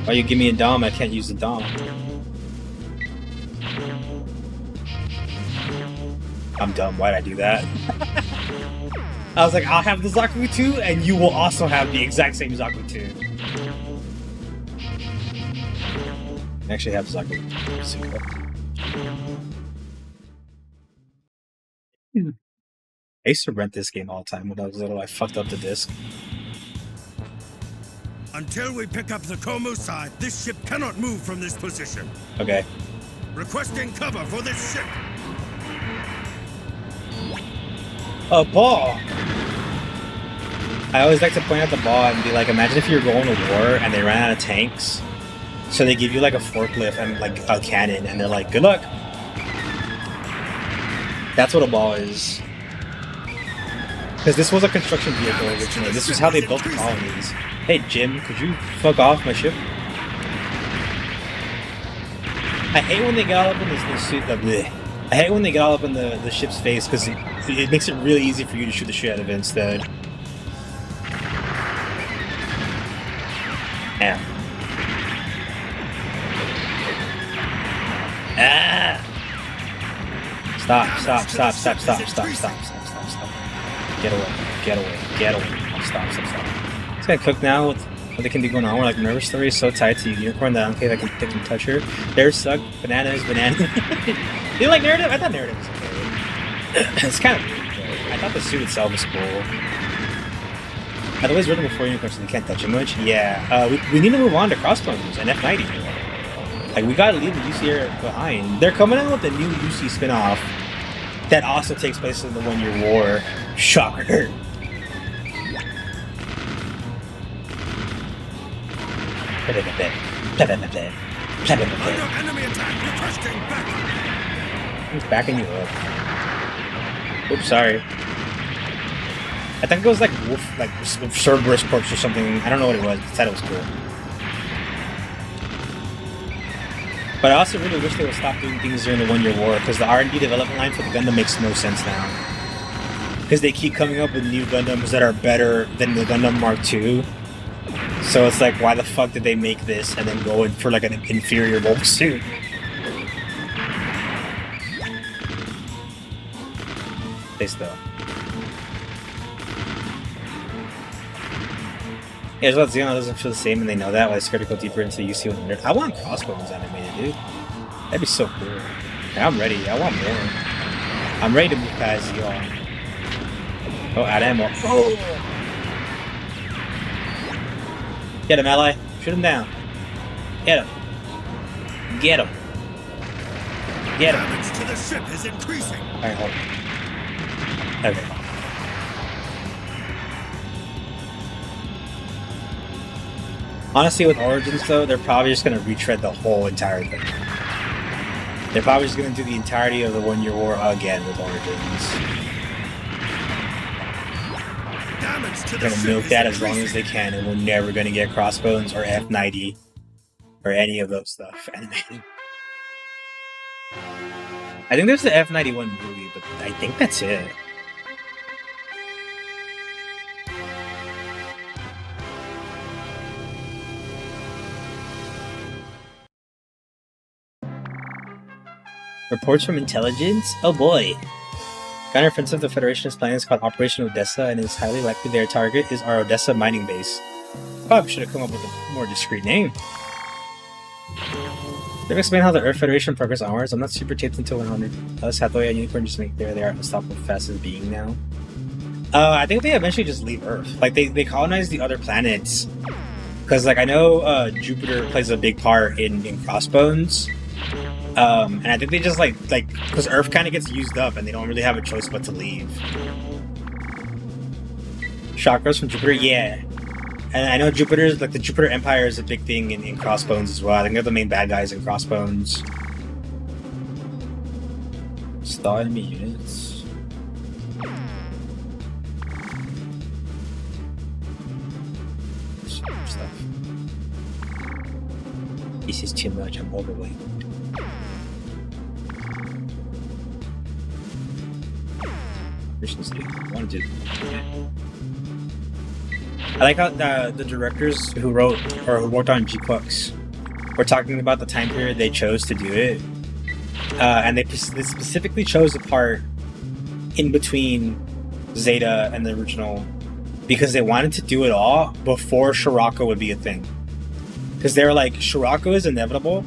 Why you give me a Dom? I can't use the Dom. I'm dumb. Why'd I do that? I was like, I'll have the Zaku 2, and you will also have the exact same Zaku 2. I actually have Zaku 2. I used to rent this game all the time when I was little. I fucked up the disc. Until we pick up the Komu side, this ship cannot move from this position. Okay. Requesting cover for this ship. A ball! I always like to point out the ball and be like, imagine if you're going to war and they ran out of tanks. So they give you like a forklift and like a cannon and they're like, good luck. That's what a ball is. Because this was a construction vehicle originally. This was how they built the colonies. Hey Jim, could you fuck off my ship? I hate when they get all up in the suit. I hate when they get all up in the ship's face because it makes it really easy for you to shoot the shit out of it instead. Yeah. Ah! Stop. Get away. Stop. It's gonna cook now with what they can do going on. We're like, Nervous Story is so tied to Unicorn that I don't think they can touch her. There's Suck, Bananas. You like Narrative? I thought Narrative was okay. It's kind of weird, though. I thought the suit itself was cool. By the way, it's written before Unicorn, so they can't touch it much. Yeah, we need to move on to Crossbones and F90. Like, we gotta leave the UC era behind. They're coming out with a new UC spin-off that also takes place in the 1 Year War. Shocker. Enemy attack! Requesting backup! He's backing you up. Oops, sorry. I think it was like Wolf, like Cerberus Corpse or something. I don't know what it was, but I thought it was cool. But I also really wish they would stop doing things during the 1 Year War, because the R&D development line for the Gundam makes no sense now. Because they keep coming up with new Gundams that are better than the Gundam Mark II. So it's like, why the fuck did they make this and then go in for like an inferior Wolf suit? They still. Yeah, it's about Xenon doesn't feel the same and they know that, why they're scared to go deeper into UC with the nerd. I want Crossbones animated, dude. That'd be so cool. Yeah, I'm ready. I want more. I'm ready to move past y'all. Oh, add ammo. Oh! Get him, ally. Shoot him down. Get him. Get him. Get him. Damage to the ship is increasing. Alright, hold on. Okay. Honestly, with Origins, though, they're probably just going to retread the whole entire thing. They're probably just going to do the entirety of the 1 Year War again with Origins. They're going to milk that as long as they can, and we're never going to get Crossbones or F90 or any of those stuff animated. I think there's the F91 movie, but I think that's it. Reports from intelligence? Oh boy. Counteroffensive the Federation's plan is called Operation Odessa, and it is highly likely their target is our Odessa mining base. Probably should have come up with a more discreet name. They've explained how the Earth Federation progress onwards. I'm not super taped until 100. Us Hathaway and Unicorn just make there they are unstoppable fastest being now. I think they eventually just leave Earth. Like they colonize the other planets. Because like I know Jupiter plays a big part in Crossbones. And I think they just like because Earth kind of gets used up and they don't really have a choice but to leave. Chakras from Jupiter, yeah. And I know Jupiter's like the Jupiter Empire is a big thing in Crossbones as well. I think they're the main bad guys in Crossbones. Stall enemy units. Stuff. This is too much. I'm overweight. I like how the directors who wrote or who worked on G-Quux were talking about the time period they chose to do it, and they specifically chose the part in between Zeta and the original because they wanted to do it all before Shirako would be a thing. Because they were like, Shirako is inevitable.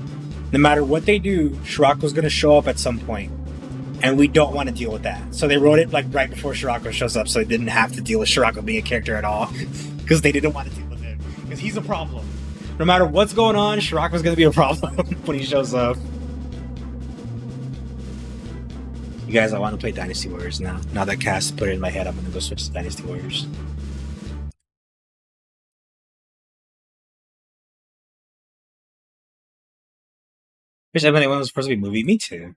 No matter what they do, Shirako's going to show up at some point. And we don't want to deal with that. So they wrote it like right before Shirako shows up so they didn't have to deal with Shirako being a character at all. Because they didn't want to deal with him. Because he's a problem. No matter what's going on, Shirako's going to be a problem when he shows up. You guys, I want to play Dynasty Warriors now. Now that Cass put it in my head, I'm going to go switch to Dynasty Warriors. Wish F91 was supposed to be a movie. Me too.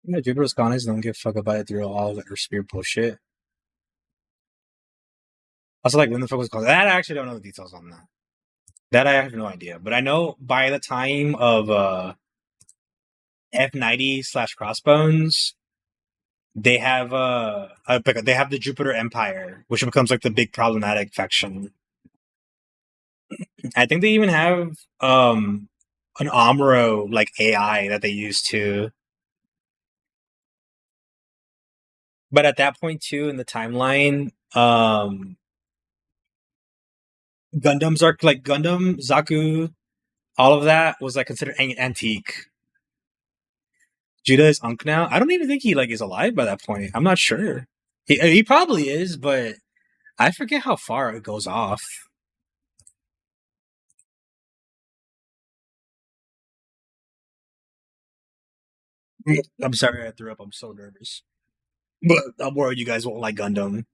Yeah, Jupiter's colonies don't give a fuck about it through all of their spear bullshit. Also, like, when the fuck was called? That I actually don't know the details on that. That I have no idea. But I know by the time of F90/Crossbones, they have they have the Jupiter Empire, which becomes like the big problematic faction. I think they even have an Amuro like AI that they use too. But at that point too in the timeline, Gundams are like Gundam, Zaku, all of that was like considered antique. Judah is Unk now. I don't even think he like is alive by that point. I'm not sure. He probably is, but I forget how far it goes off. I'm sorry I threw up. I'm so nervous. But I'm worried you guys won't like Gundam.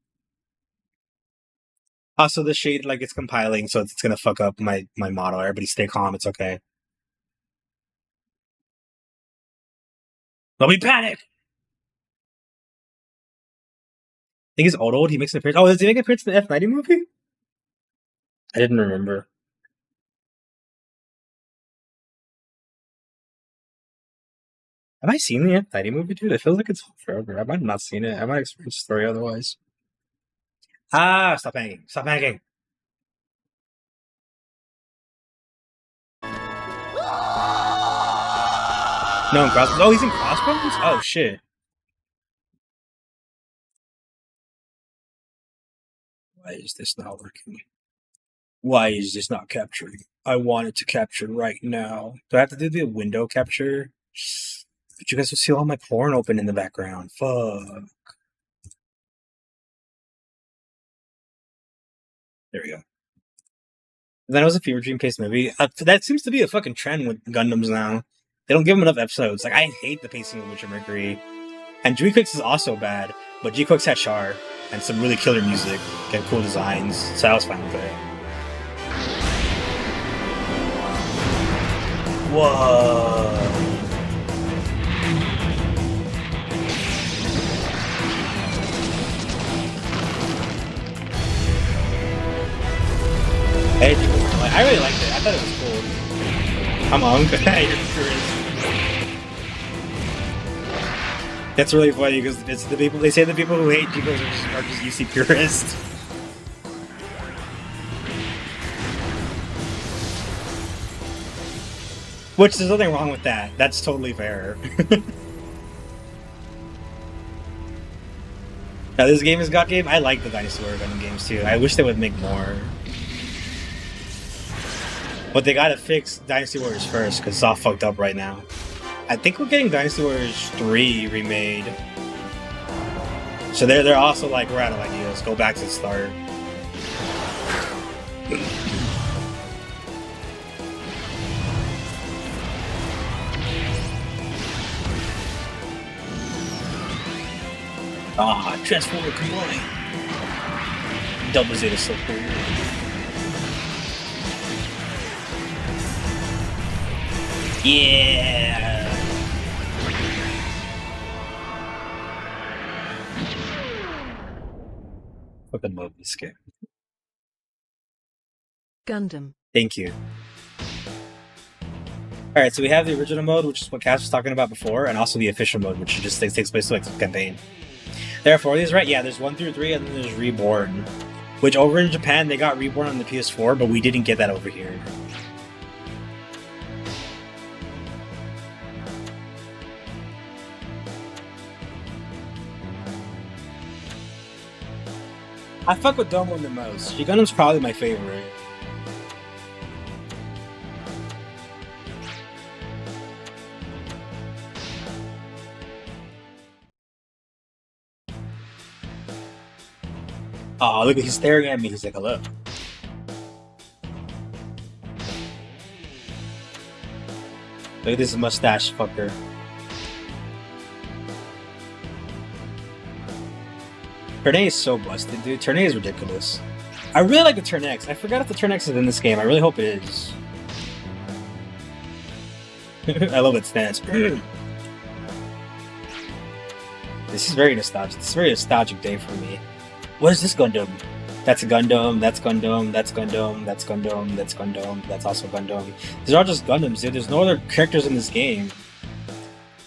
Also, the shade like it's compiling, so it's gonna fuck up my model. Everybody stay calm. It's okay. Don't be panic. I think he's old. He makes an appearance. Oh, does he make an appearance in the F90 movie? I didn't remember. Have I seen the F90 movie, dude? It feels like it's forever. I might have not seen it. I might experience the story otherwise. Ah, stop hanging. Stop hanging. No, in Crossbones. Oh, he's in Crossbones? Oh, shit. Why is this not working? Why is this not capturing? I want it to capture right now. Do I have to do the window capture? But you guys will see all my porn open in the background. Fuck. There we go. Then it was a Fever Dream paced movie. That seems to be a fucking trend with Gundams now. They don't give them enough episodes. Like, I hate the pacing of Witcher Mercury. And G-Quix is also bad, but G-Quix had Char and some really killer music and cool designs, so I was fine with it. Whoa. Hey, I really liked it. I thought it was cool. I'm on. You're curious. That's really funny because it's the people. They say the people who hate G-Quix are just UC purists. Which there's nothing wrong with that. That's totally fair. Now this game is God Game. I like the Dynasty Warrior Gundam games too. I wish they would make more. But they gotta fix Dynasty Warriors first, because it's all fucked up right now. I think we're getting Dynasty Warriors 3 remade. So they're also like, we're out of ideas. Go back to the start. Ah, Transformer combine. Double Zeta so cool. Yeah. Fucking love this game. Gundam. Thank you. Alright, so we have the original mode, which is what Cass was talking about before, and also the official mode, which just takes place like the campaign. There are 4 of these, right? Yeah, there's 1 through 3, and then there's Reborn. Which over in Japan, they got Reborn on the PS4, but we didn't get that over here. I fuck with Domon the most. Gundam's probably my favorite. Oh, look, he's staring at me. He's like, hello. Look at this mustache fucker. Turn-A is so busted, dude. Turn-A is ridiculous. I really like the Turn-X. I forgot if the Turn-X is in this game. I really hope it is. I love its stance. This is very nostalgic. This is a very nostalgic day for me. What is this Gundam? That's a Gundam, that's Gundam, that's Gundam, that's Gundam, that's Gundam, that's also Gundam. These are all just Gundams, dude. There's no other characters in this game.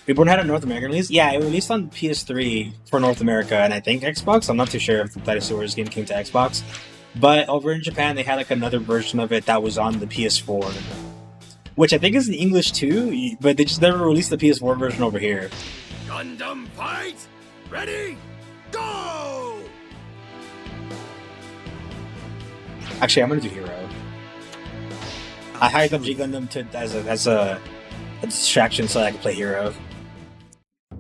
Reborn had a North American release? Yeah, it released on PS3 for North America and I think Xbox. I'm not too sure if the Dynasty Warriors game came to Xbox. But over in Japan, they had like another version of it that was on the PS4. Which I think is in English too, but they just never released the PS4 version over here. Gundam fight! Ready? Go! Actually, I'm gonna do Hero. I hired up G Gundam as a distraction so that I can play Hero.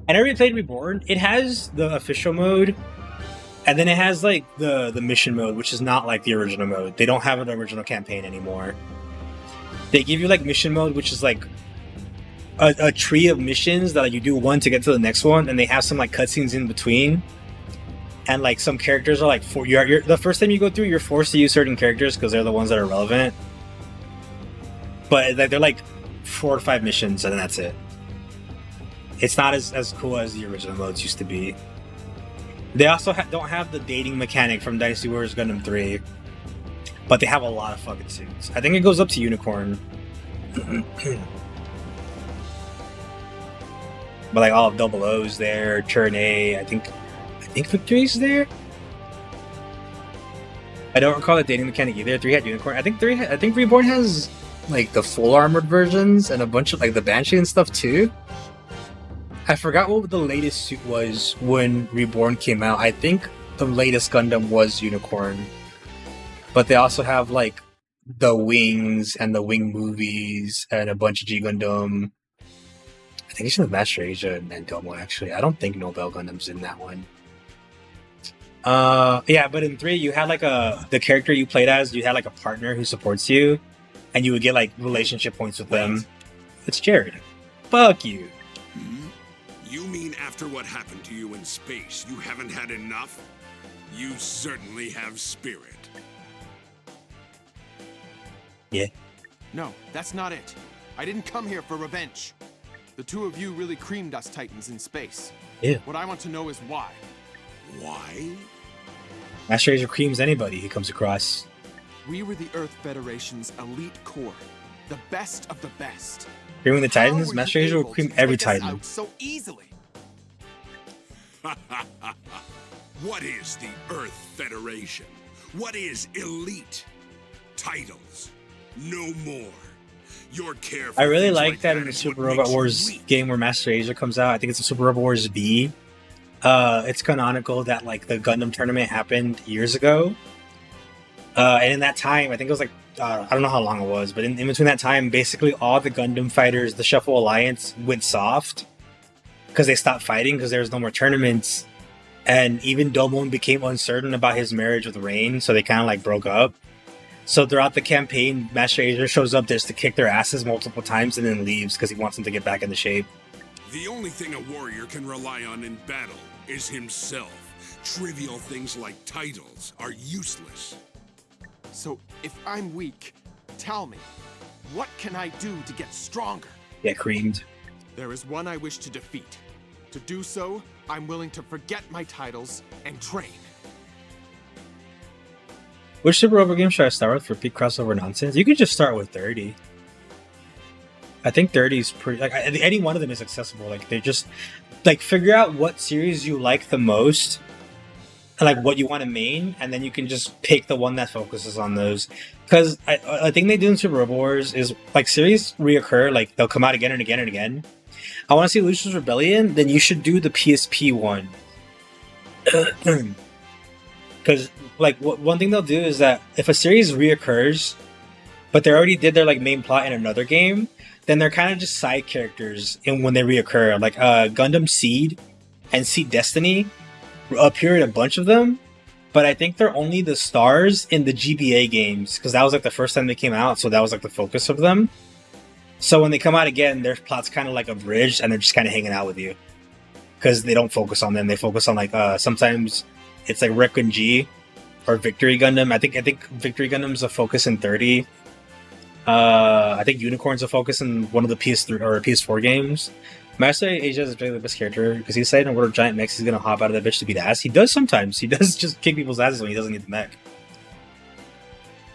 I never really played Reborn. It has the official mode, and then it has like the mission mode, which is not like the original mode. They don't have an original campaign anymore. They give you like mission mode, which is like a tree of missions that you do one to get to the next one, and they have some like cutscenes in between. And like some characters are like you're the first time you go through, you're forced to use certain characters because they're the ones that are relevant. But they're like 4 or 5 missions, and then that's it. It's not as cool as the original modes used to be. They also don't have the dating mechanic from Dynasty Warriors Gundam 3, but they have a lot of fucking suits. I think it goes up to Unicorn. But like all of Double O's there, Turn A, I think Victory's there. I don't recall the dating mechanic either. 3 had Unicorn. I think Reborn has like the full armored versions and a bunch of like the Banshee and stuff too. I forgot what the latest suit was when Reborn came out. I think the latest Gundam was Unicorn. But they also have like the Wings and the Wing movies and a bunch of G Gundam. I think it's just Master Asia and Domo actually. I don't think Nobel Gundam's in that one. Yeah, but in 3 you had like the character you played as, you had like a partner who supports you, and you would get like relationship points with them. It's Jared. Fuck you. You mean after what happened to you in space, you haven't had enough? You certainly have spirit. Yeah. No, that's not it. I didn't come here for revenge. The two of you really creamed us Titans in space. Yeah. What I want to know is why. Why? Master Asia creams anybody he comes across. We were the Earth Federation's elite corps, the best of the best. Creaming the How Titans, were Master you Asia will able cream to every take us Titan. out so easily. What is the Earth Federation? What is elite? Titles. No more. Your care for I really things like that in the is Super what Robot makes you Wars weak. game where Master Asia comes out. I think it's a Super Robot Wars B. It's canonical that like the Gundam tournament happened years ago. And in that time, I think it was like, I don't know how long it was, but in between that time, basically all the Gundam fighters, the Shuffle Alliance, went soft because they stopped fighting because there was no more tournaments. And even Domon became uncertain about his marriage with Rain, so they kind of like broke up. So throughout the campaign, Master Asia shows up just to kick their asses multiple times and then leaves because he wants them to get back into shape. The only thing a warrior can rely on in battle is himself. Trivial things like titles are useless. So, if I'm weak, tell me, what can I do to get stronger? Get creamed. There is one I wish to defeat. To do so, I'm willing to forget my titles and train. Which Super Robot game should I start with for peak crossover nonsense? You could just start with 30. I think 30 is pretty, like, any one of them is accessible. Like, they just, like, figure out what series you like the most, and, like, what you want to main, and then you can just pick the one that focuses on those. Because I think they do in Super Robot Wars is, like, series reoccur, like, they'll come out again and again and again. I want to see Lucius Rebellion, then you should do the PSP one. Because, like, one thing they'll do is that if a series reoccurs, but they already did their, like, main plot in another game, then they're kind of just side characters when they reoccur. Like, Gundam Seed and Seed Destiny appear in a bunch of them, but I think they're only the stars in the GBA games, because that was, like, the first time they came out, so that was, like, the focus of them. So when they come out again, their plot's kind of, like, abridged, and they're just kind of hanging out with you. Because they don't focus on them. They focus on, like, sometimes it's, like, Requiem G or Victory Gundam. I think Victory Gundam's a focus in 30. I think Unicorn's a focus in one of the PS3 or PS4 games. Master Asia is really the best character because he's saying where giant mechs he's gonna hop out of that bitch to beat ass. He does sometimes. He does just kick people's asses when he doesn't need the mech.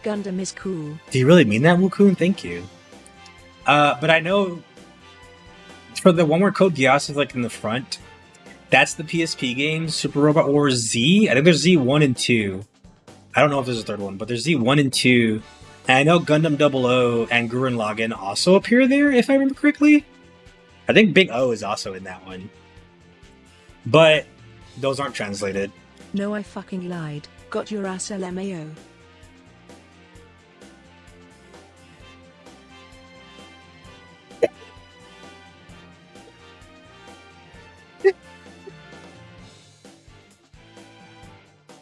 Gundam is cool. Do you really mean that, Wukun? Thank you. But I know for the one where Code Geass is like in the front, that's the PSP game, Super Robot Wars Z. I think there's Z1 and 2. I don't know if there's a third one, but there's Z1 and 2. And I know Gundam 00 and Gurren Lagann also appear there, if I remember correctly. I think Big O is also in that one. But those aren't translated. No, I fucking lied. Got your ass LMAO.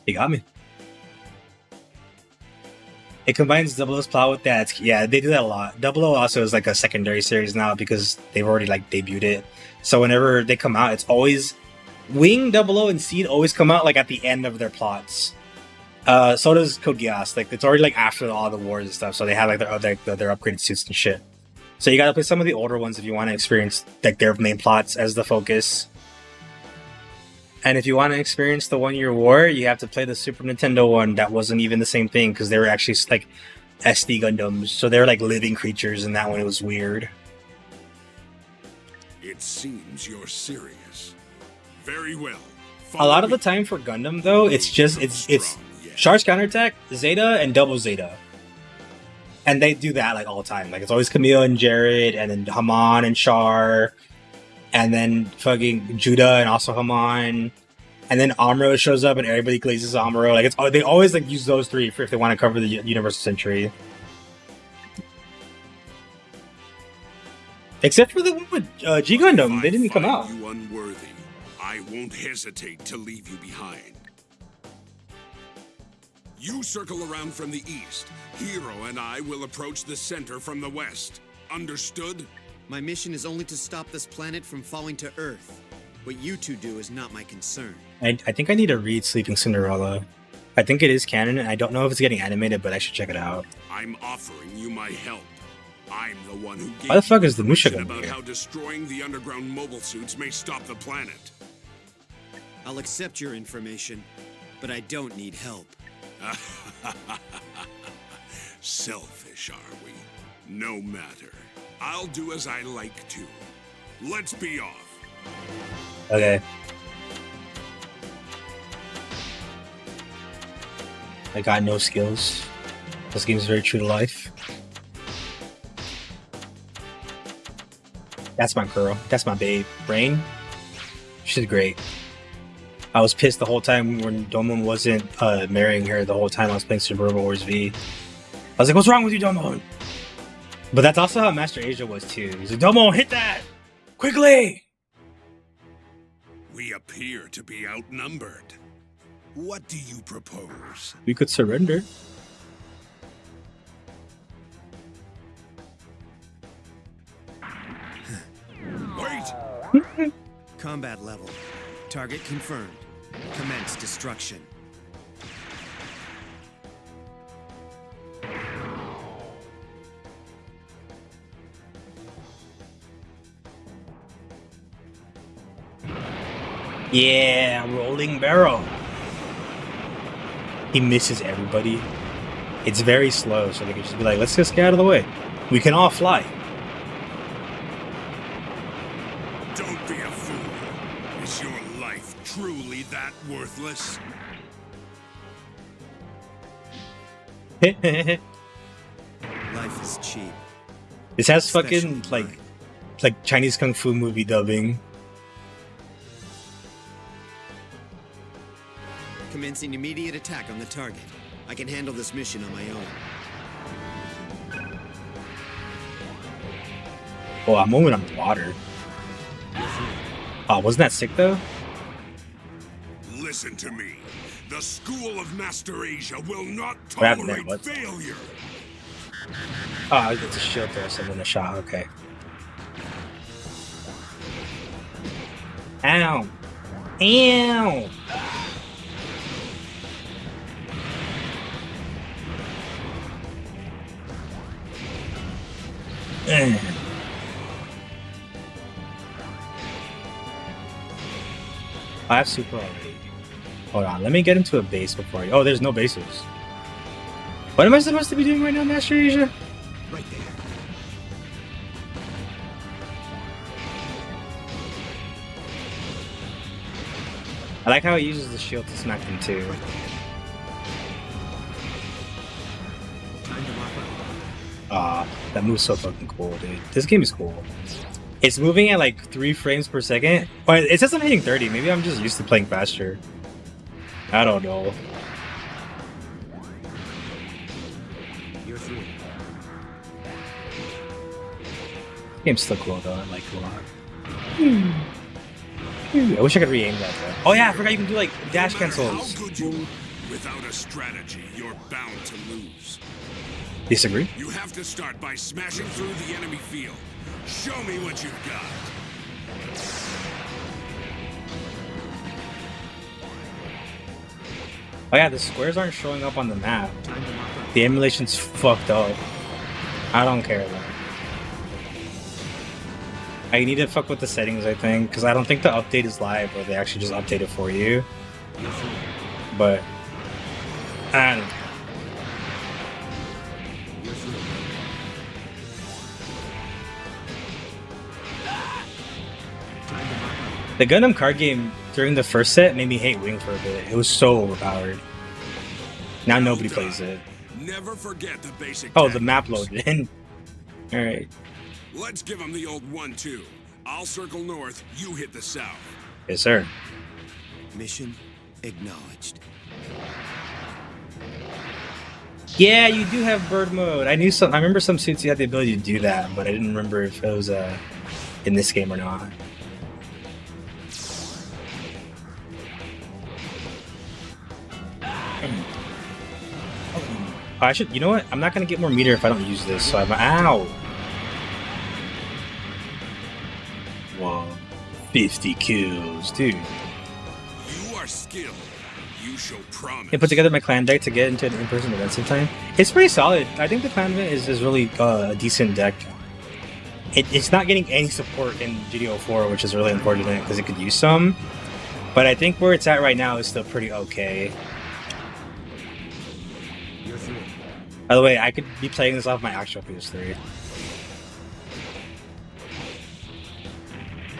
You got me. It combines 00's plot with that. Yeah, they do that a lot. 00 also is like a secondary series now because they've already like debuted it. So whenever they come out, it's always Wing, 00, and Seed always come out like at the end of their plots. So does Code Geass. Like it's already like after all the wars and stuff. So they have like their upgraded suits and shit. So you gotta play some of the older ones if you want to experience like their main plots as the focus. And if you want to experience the 1 Year War, you have to play the Super Nintendo one that wasn't even the same thing because they were actually like SD Gundams. So they're like living creatures in that one. It was weird. It seems you're serious. Very well. A lot of the time for Gundam though, it's Char's Counterattack, Zeta, and Double Zeta. And they do that like all the time. Like it's always Camille and Jared, and then Haman and Char. And then fucking Judah and also Haman. And then Amuro shows up and everybody glazes Amuro. Like they always like use those three if they want to cover the Universal Century. Except for the one with G Gundam, they didn't come out. You unworthy. I won't hesitate to leave you behind. You circle around from the east. Hero and I will approach the center from the west. Understood? My mission is only to stop this planet from falling to Earth. What you two do is not my concern. I think I need to read Sleeping Cinderella. I think it is canon, and I don't know if it's getting animated, but I should check it out. I'm offering you my help. I'm the one who gave Why the fuck is the information Musha about here? how destroying the underground mobile suits may stop the planet. I'll accept your information, but I don't need help. Selfish, are we? No matter. I'll do as I like to. Let's be off. Okay. I got no skills. This game is very true to life. That's my girl. That's my babe. Rain. She's great. I was pissed the whole time when Domon wasn't marrying her the whole time I was playing Super Robot Wars V. I was like, what's wrong with you, Domon? But that's also how Master Asia was too. He's like, Domon, hit that! Quickly! We appear to be outnumbered. What do you propose? We could surrender. Wait! Combat level. Target confirmed. Commence destruction. Yeah, rolling barrel. He misses everybody. It's very slow, so they can just be like, let's just get out of the way. We can all fly. Don't be a fool. Is your life truly that worthless? Life is cheap. This has fucking like Chinese kung fu movie dubbing. Commencing immediate attack on the target. I can handle this mission on my own. Oh, I'm moving on the water. Oh, wasn't that sick though? Listen to me. The School of Master Asia will not What happened there? tolerate What? failure. Oh, it's a shield thrust and then a shot. Okay. Ow! Ow! I have super already. Hold on, let me get into a base before you. Oh, there's no bases. What am I supposed to be doing right now, Master Asia? Right there. I like how he uses the shield to smack him too. That move's so fucking cool, dude. This game is cool. It's moving at like 3 frames per second. But it says I'm hitting 30. Maybe I'm just used to playing faster. I don't know. You're through. Game's still cool though. I like it a lot. I wish I could re-aim that though. Oh yeah, I forgot you can do like dash cancels. How good you are, without a strategy, you're bound to lose. Disagree? You have to start by smashing through the enemy field. Show me what you've got. Oh yeah, the squares aren't showing up on the map. The emulation's fucked up. I don't care though. I need to fuck with the settings, I think, because I don't think the update is live, or they actually just update it for you. But I don't know. The Gundam card game during the first set made me hate Wing for a bit. It was so overpowered. Now nobody plays it. Never forget the basic. Oh, the map loaded in. Alright. Let's give them the old 1-2. I'll circle north, you hit the south. Yes, sir. Mission acknowledged. Yeah, you do have bird mode. I remember some suits you had the ability to do that, but I didn't remember if it was in this game or not. I should, you know what? I'm not gonna get more meter if I don't use this, so I'm, ow! Whoa. 50 kills, dude. You are skilled. You show promise. I put together my clan deck to get into an in-person event sometime. It's pretty solid. I think the clan event is really a decent deck. It's not getting any support in GDO 4, which is really unfortunate because it could use some. But I think where it's at right now is still pretty okay. By the way, I could be playing this off my actual PS3.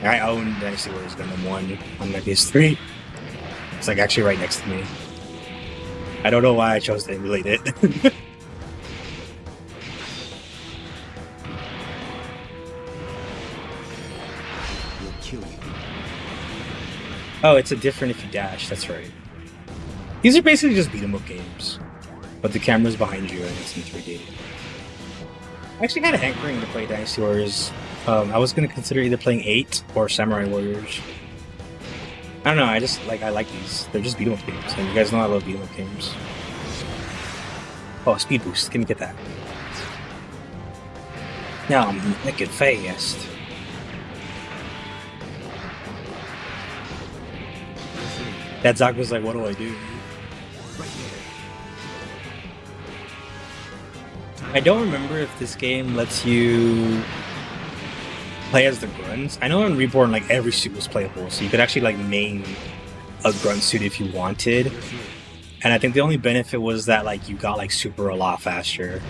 I own Dynasty Warriors Gundam 1 on my PS3. It's like actually right next to me. I don't know why I chose to emulate it. We'll kill you. Oh, it's a different if you dash, that's right. These are basically just beat 'em up games. But the camera's behind you and it's in 3D. I actually had a hankering to play Dynasty Warriors. I was gonna consider either playing 8 or Samurai Warriors. I don't know, I like these. They're just beat 'em up games, and you guys know I love beat 'em up games. Oh, speed boost, can you get that? Now I'm making fast. That Zach was like, what do I do? I don't remember if this game lets you play as the grunts. I know in Reborn, like, every suit was playable, so you could actually, like, main a grunt suit if you wanted. And I think the only benefit was that, like, you got, like, super a lot faster.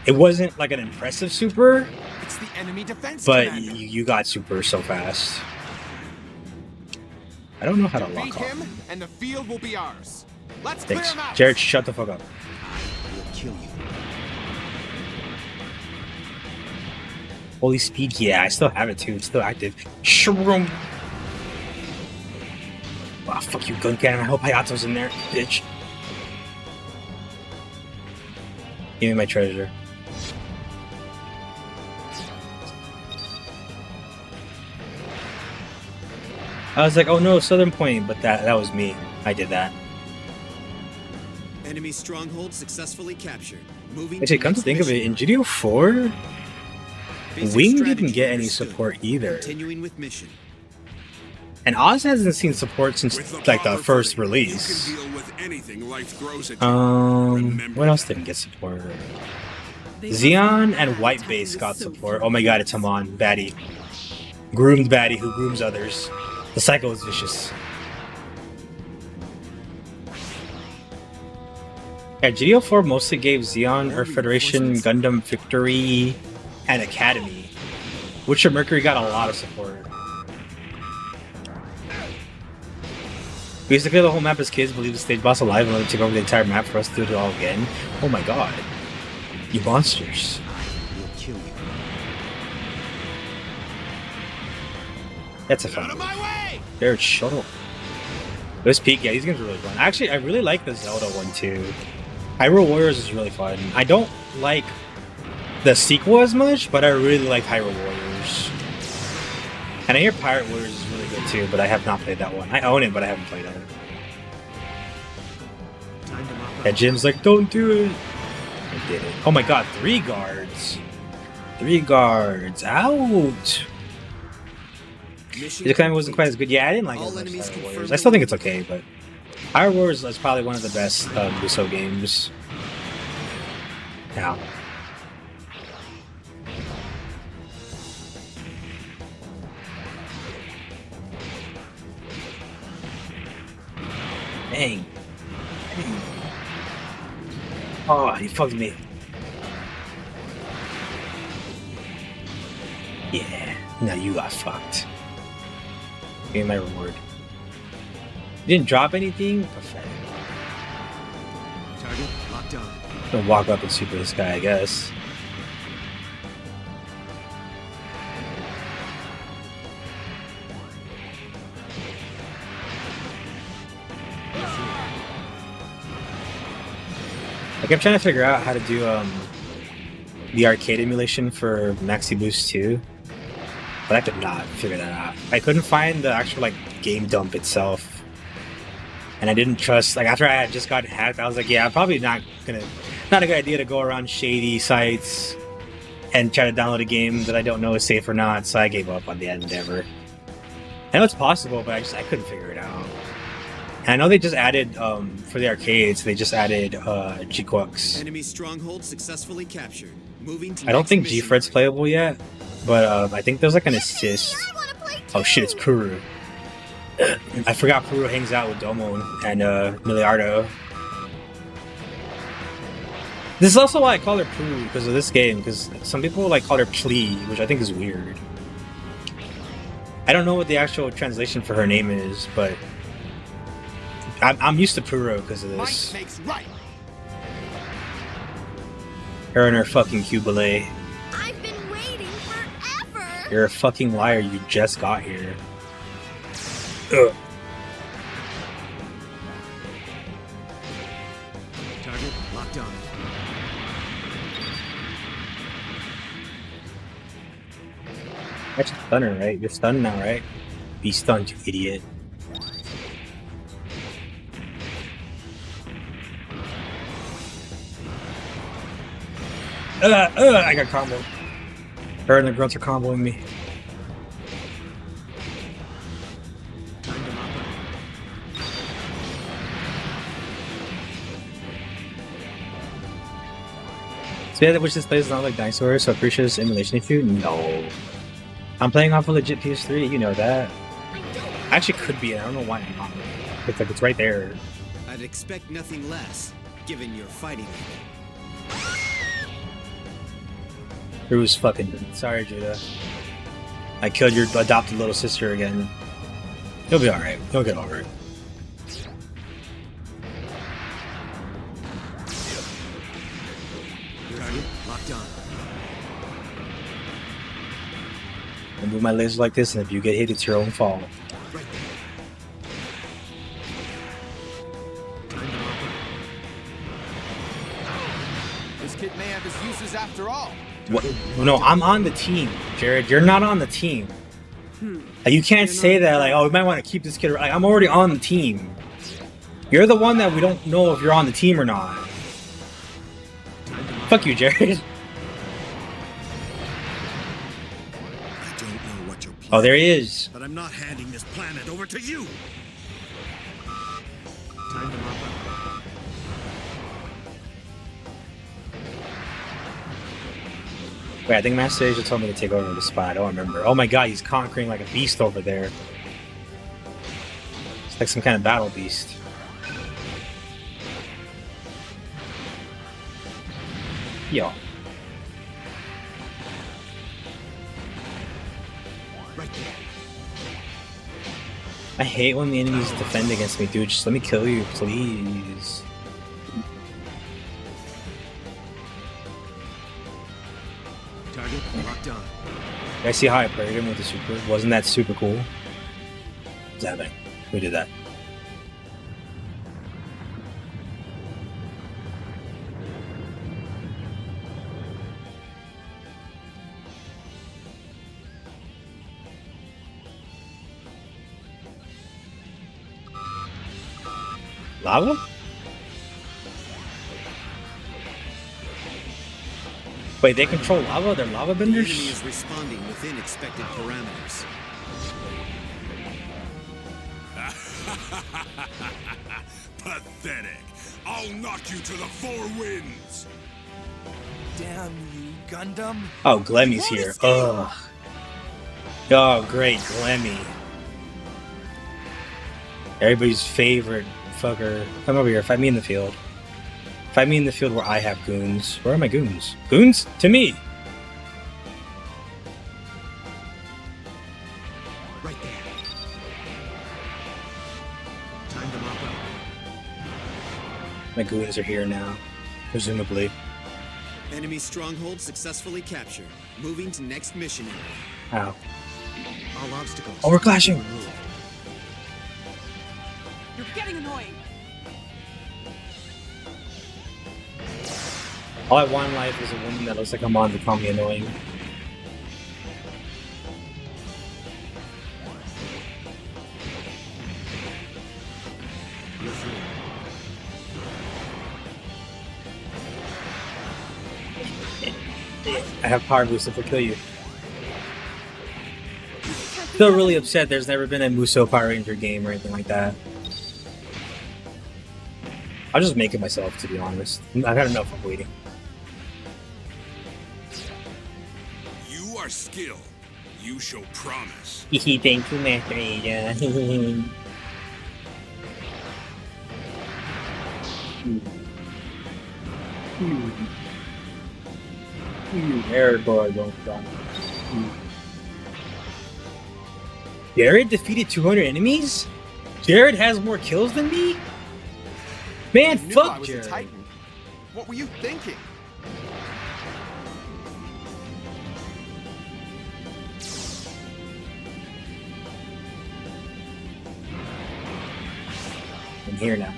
It wasn't, like, an impressive super, It's the enemy defense but commander. you got super so fast. I don't know how to Beat lock him, on. and the field will be ours. Let's clear Thanks. him out. Jared, shut the fuck up. We'll kill you. Holy speed, yeah, I still have it too. It's still active. Shroom. Ah, fuck you, gun cannon. I hope Hayato's in there, bitch. Give me my treasure. I was like, oh no, Southern Point, but that was me. I did that. Enemy stronghold successfully captured. Moving. Actually, come to think of it, in GDO 4, Basic Wing strategy didn't get any understood. support either. Continuing with mission. And Oz hasn't seen support since With like the power first footing, release. You can deal with anything life throws at you. Remember What else that. didn't get support? They Xeon must and have White attacking Base the got soap support. for Oh my god, it's years. Hamon, baddie. Groomed baddie who grooms others. The Psycho is vicious. Yeah, GDO 4 mostly gave Xeon or Federation, Gundam Victory, and Academy. Witcher Mercury got a lot of support. We used to clear the whole map as kids, believe the stage boss alive, and let him take over the entire map for us to do it all again. Oh my god. You monsters. We'll kill you. That's a fun one. Jared, shut up. This peak, yeah, these games are really fun. Actually, I really like the Zelda one too. Hyrule Warriors is really fun. I don't like the sequel as much, but I really like Hyrule Warriors. And I hear Pirate Warriors is really good too, but I have not played that one. I own it, but I haven't played it. Yeah, Jim's like, don't do it. I did it. Oh my god, 3 guards. 3 guards. Out. The climb wasn't quite as good. Yeah, I didn't like it as much as Hyrule Warriors. I still think it's okay, but Hyrule Warriors is probably one of the best Musou games. Now. Dang. Oh, he fucked me. Yeah. Now you got fucked. Give me my reward. You didn't drop anything? Perfect. Target locked on. I'm gonna walk up and super this guy, I guess. Like, I'm trying to figure out how to do the arcade emulation for Maxi Boost 2, but I could not figure that out. I couldn't find the actual like game dump itself, and I didn't trust. Like, after I had just gotten hacked, I was like, yeah, I'm probably not a good idea to go around shady sites and try to download a game that I don't know is safe or not. So I gave up on the endeavor. I know it's possible, but I couldn't figure it out. And I know they just added, for the arcades, they just added G-Quux. Enemy stronghold successfully captured. Moving to I don't think next mission. G-Fred's playable yet, but I think there's like an assist. Oh shit, it's Puru. I forgot Puru hangs out with Domo and Miliardo. This is also why I call her Puru, because of this game, because some people like call her Plee, which I think is weird. I don't know what the actual translation for her name is, but I'm used to Puro because of this. Might makes right. Her and her fucking Cubile. I've been waiting forever. You're a fucking liar. You just got here. Ugh. Target locked on. That's a stunner, right? You're stunned now, right? Be stunned, you idiot. I got comboed. Her and the grunts are comboing me. So yeah, which this plays not like dinosaurs, so appreciate emulation issue? No. I'm playing off a legit PS3, you know that. Actually could be, I don't know why I'm not. It's like, it's right there. I'd expect nothing less, given your fighting. Who's fucking... Sorry, Judah. I killed your adopted little sister again. You'll be alright. You'll get over it. Target locked on. I move my laser like this, and if you get hit, it's your own fault. Right there. This kid may have his uses after all. What? No, I'm on the team, Jared. You're not on the team. Like, you can't say that, like, oh, we might want to keep this kid. Like, I'm already on the team. You're the one that we don't know if you're on the team or not. Fuck you, Jared. I don't know what your plan Oh, there he is. But I'm not handing this planet over to you. Time to mop up. Wait, I think Master Asia told me to take over the spot. I don't remember. Oh my god, he's conquering like a beast over there. It's like some kind of battle beast. Yo. Right there. I hate when the enemies defend against me, dude. Just let me kill you, please. Target locked on. I see how I parried him with the super. Wasn't that super cool? What's happening? Who did that? Lava? Wait, they control lava? They're lava The enemy benders? is responding within expected parameters. Pathetic. I'll knock you to the four winds. Damn you, Gundam. Oh, Glemmy's here. Ugh. Oh, great, Glemmy. Everybody's favorite fucker. Come over here, fight me in the field. Fight me in the field where I have goons. Where are my goons? Goons? To me! Right there. Time to mop up. My goons are here now. Presumably. Enemy stronghold successfully captured. Moving to next mission area. Ow. All obstacles. Oh, we're clashing! removed. You're getting annoying. All I want in life is a woman that looks like a mon to call me annoying. You're through. I have power boost if I kill you. Still really upset there's never been a Musou Power Ranger game or anything like that. I'll just make it myself, to be honest. I've had enough of waiting. You are skilled. You show promise. Thank you, Master Ada. There, boy, don't die. Jared defeated 200 enemies? Jared has more kills than me? Man, You knew I fuck was a Jared. Titan. What were you thinking? I'm here now.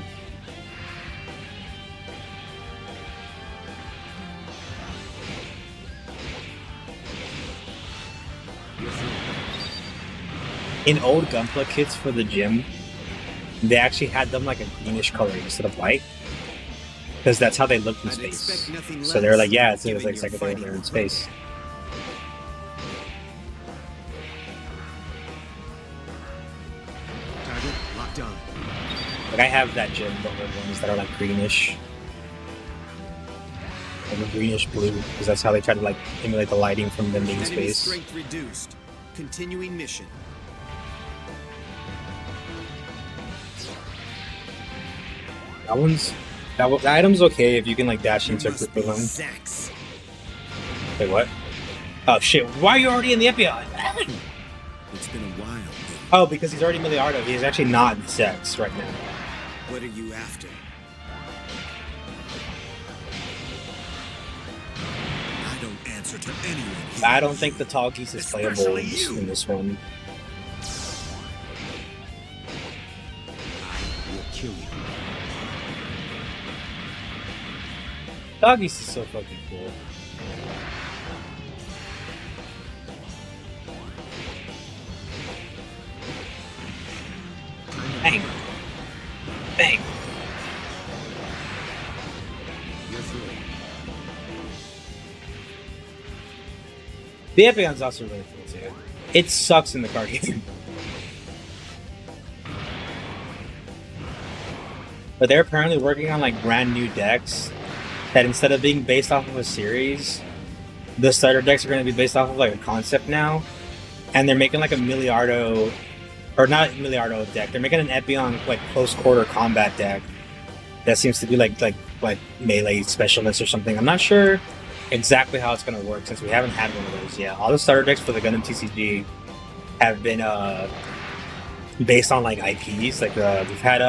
In old Gunpla kits for the gym, they actually had them like a greenish color instead of white. Because that's how they looked in I'd space. expect nothing So they're like, less, yeah, it's given like your they're fighting in ability. space. Target locked on. Like I have that gym, the old ones that are like greenish. Like a greenish blue, because that's how they try to like emulate the lighting from them being in Enemy space. strength reduced. Continuing mission. The item's okay if you can like dash into a Must group of be them. Zax. Wait, what? Oh shit, why are you already in the Epion? It's been a while. Oh, because he's already Miliardo. He's actually not in sex right now. What are you after? I don't answer to anyone. I don't think the tall geese is playable Especially in you. this one. I will kill you. Dog geese is so fucking cool. Bang. Bang. You're through. The Epion's also really cool too. It sucks in the card game. But they're apparently working on like brand new decks that instead of being based off of a series, the starter decks are going to be based off of like a concept now. And they're making like a Miliardo, or not Miliardo deck, they're making an Epion like close quarter combat deck that seems to be like melee specialist or something. I'm not sure exactly how it's gonna work since we haven't had one of those yet. All the starter decks for the Gundam TCG have been based on like IPs. Like we've had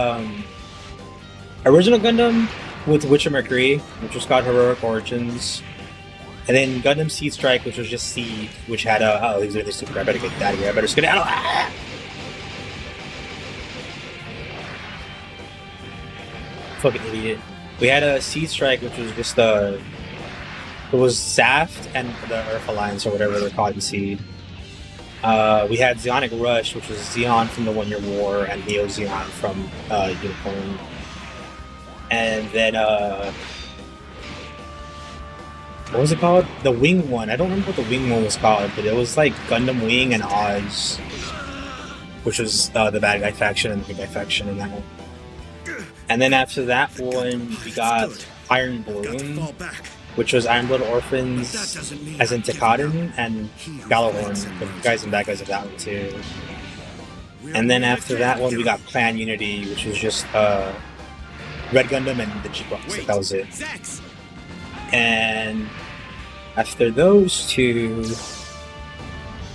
original Gundam with Witcher Mercury, which was called Heroic Origins, and then Gundam Seed Strike, which was just Seed, which had oh, these are the super. I better get that here. I better skedaddle. Ah! Fucking idiot. We had a Seed Strike, which was just it was Zaft and the Earth Alliance or whatever they're called in Seed. We had Zeonic Rush, which was Zeon from the 1 Year War and Neo Zeon from Unicorn. And then what was it called? The Wing one. I don't remember what the Wing one was called, but it was like Gundam Wing and Oz, which was the bad guy faction and the good guy faction in that one. And then after that one, we got Iron Bloom, which was Iron Blood Orphans, as in Tekaden, and Gjallarhorn, the guys and bad guys of that one too. And then after that one, we got Clan Unity, which was just Red Gundam and the G-Box. Like, that was it. And after those two,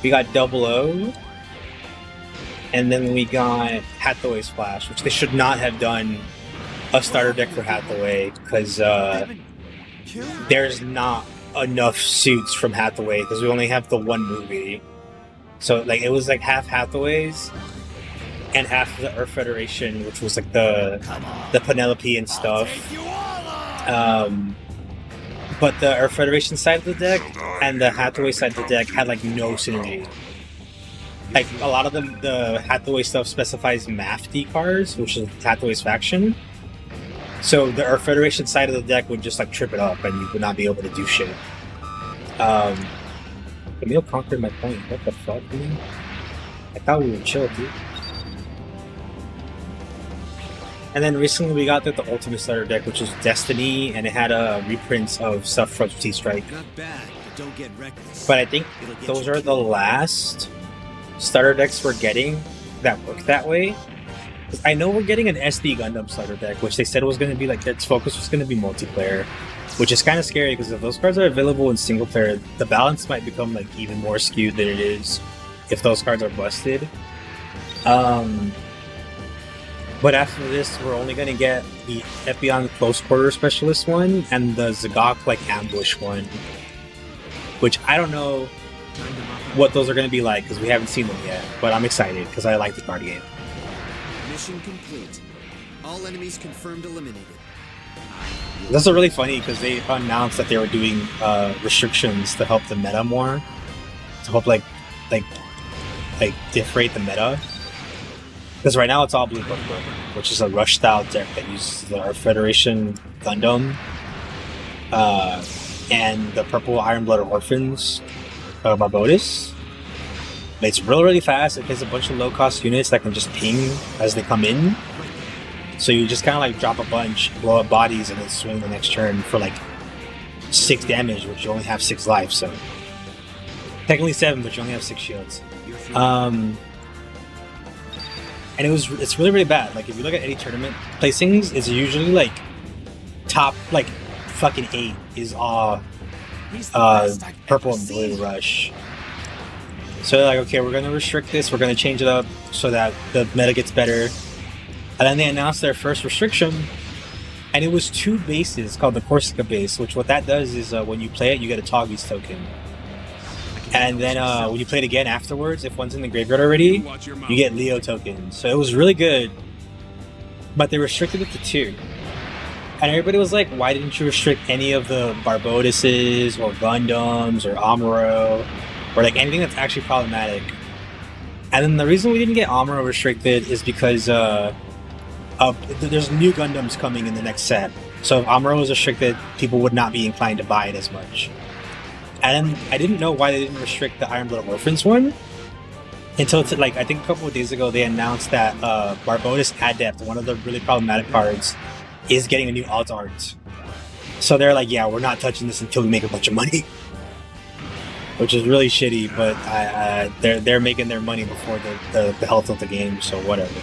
we got Double O, and then we got Hathaway Splash, which they should not have done a starter deck for Hathaway because there's not enough suits from Hathaway because we only have the one movie. So like it was like half Hathaways and half the Earth Federation, which was like the Penelope and stuff. But the Earth Federation side of the deck and the Hathaway side of the deck had like no synergy. Like a lot of them, the Hathaway stuff specifies MAFD cards, which is Hathaway's faction. So the Earth Federation side of the deck would just like trip it up, and you would not be able to do shit. Camille conquered my point. What the fuck, dude? I thought we were chill, dude. And then recently we got the Ultimate Starter deck, which is Destiny, and it had reprints of stuff from Seed Strike. Not bad, but don't get reckless. But I think those are the last starter decks we're getting that work that way. I know we're getting an SD Gundam starter deck, which they said was going to be like its focus was going to be multiplayer, which is kind of scary because if those cards are available in single player, the balance might become like even more skewed than it is if those cards are busted. But after this, we're only going to get the Epion Close Quarter Specialist one and the Zagok like Ambush one, which I don't know what those are going to be like because we haven't seen them yet. But I'm excited because I like the card game. Mission complete. All enemies confirmed eliminated. That's really funny because they announced that they were doing restrictions to help the meta more, to help like differentiate the meta. Because right now it's all Blue Purple, which is a rush style deck that uses the Earth Federation Gundam and the purple Iron Blood Orphans Barbodes. It's really fast. It plays a bunch of low cost units that can just ping as they come in. So you just kind of like drop a bunch, blow up bodies, and then swing the next turn for like 6 damage, which you only have 6 life. So technically 7, but you only have 6 shields. And it's really bad. Like if you look at any tournament placings, it's usually like top like fucking 8 is all purple and blue rush. So they're like, okay, we're gonna restrict this, we're gonna change it up so that the meta gets better. And then they announced their first restriction, and it was 2 bases called the Corsica base, which what that does is when you play it, you get a Toggy's token. And then when you play it again afterwards, if one's in the graveyard already, you get Leo tokens. So it was really good, but they restricted it to 2. And everybody was like, why didn't you restrict any of the Barbodeses or Gundams or Amuro or like anything that's actually problematic? And then the reason we didn't get Amuro restricted is because there's new Gundams coming in the next set. So if Amuro was restricted, people would not be inclined to buy it as much. And I didn't know why they didn't restrict the Iron Blood Orphans one until like I think a couple of days ago they announced that Barbodes Adept, one of the really problematic cards, is getting a new alt art. So they're like, yeah, we're not touching this until we make a bunch of money, which is really shitty. But they're making their money before the health of the game, so whatever.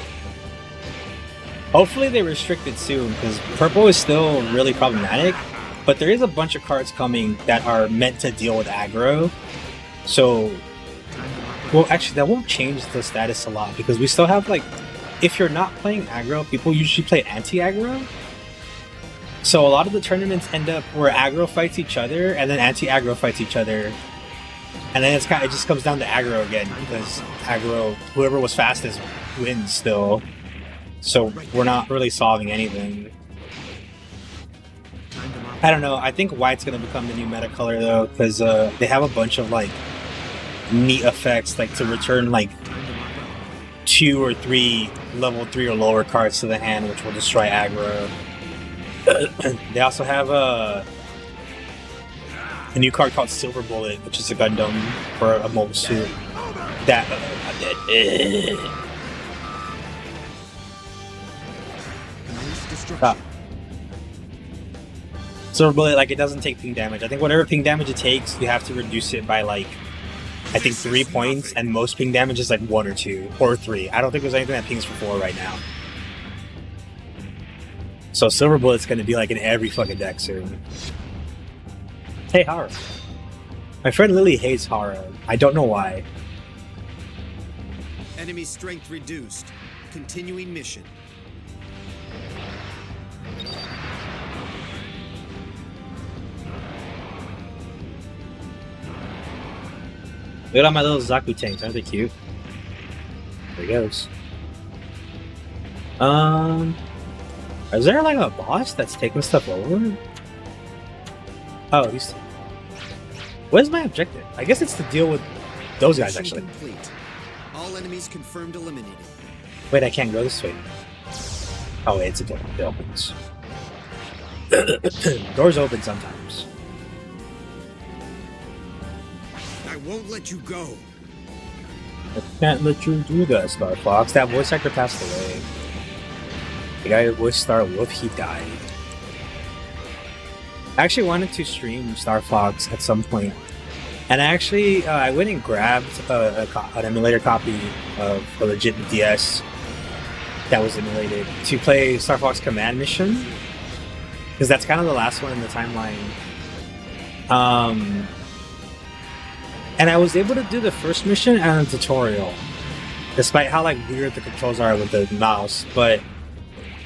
Hopefully they restrict it soon, because purple is still really problematic. But there is a bunch of cards coming that are meant to deal with aggro. So, well, actually, that won't change the status a lot, because we still have, like, if you're not playing aggro, people usually play anti-aggro. So a lot of the tournaments end up where aggro fights each other, and then anti-aggro fights each other. And then it just comes down to aggro again, because aggro, whoever was fastest wins still. So we're not really solving anything. I don't know, I think white's gonna become the new meta color though, because they have a bunch of like neat effects, like to return like 2 or 3 level 3 or lower cards to the hand, which will destroy aggro. They also have a new card called Silver Bullet, which is a Gundam for a mobile suit. That Silver Bullet, like, it doesn't take ping damage. I think whatever ping damage it takes, you have to reduce it by, like, I think 3 points, and most ping damage is, like, 1 or 2, or 3. I don't think there's anything that pings for 4 right now. So Silver Bullet's gonna be, like, in every fucking deck soon. Hey, Hara. My friend Lily hates Hara. I don't know why. Enemy strength reduced. Continuing mission. Look at my little Zaku tanks, aren't they cute? There he goes. Is there like a boss that's taking stuff over? Oh, he's... What is my objective? I guess it's to deal with those guys, actually. Complete. All enemies confirmed eliminated. Wait, I can't go this way. Oh, wait, it's a door. It opens. Doors open sometimes. I won't let you go. I can't let you do that, Star Fox. That voice actor passed away. The guy who voiced Star Wolf, he died. I actually wanted to stream Star Fox at some point. And actually, I went and grabbed an emulator copy of a legit DS that was emulated to play Star Fox Command Mission. Because that's kind of the last one in the timeline. And I was able to do the first mission and the tutorial, despite how like weird the controls are with the mouse. But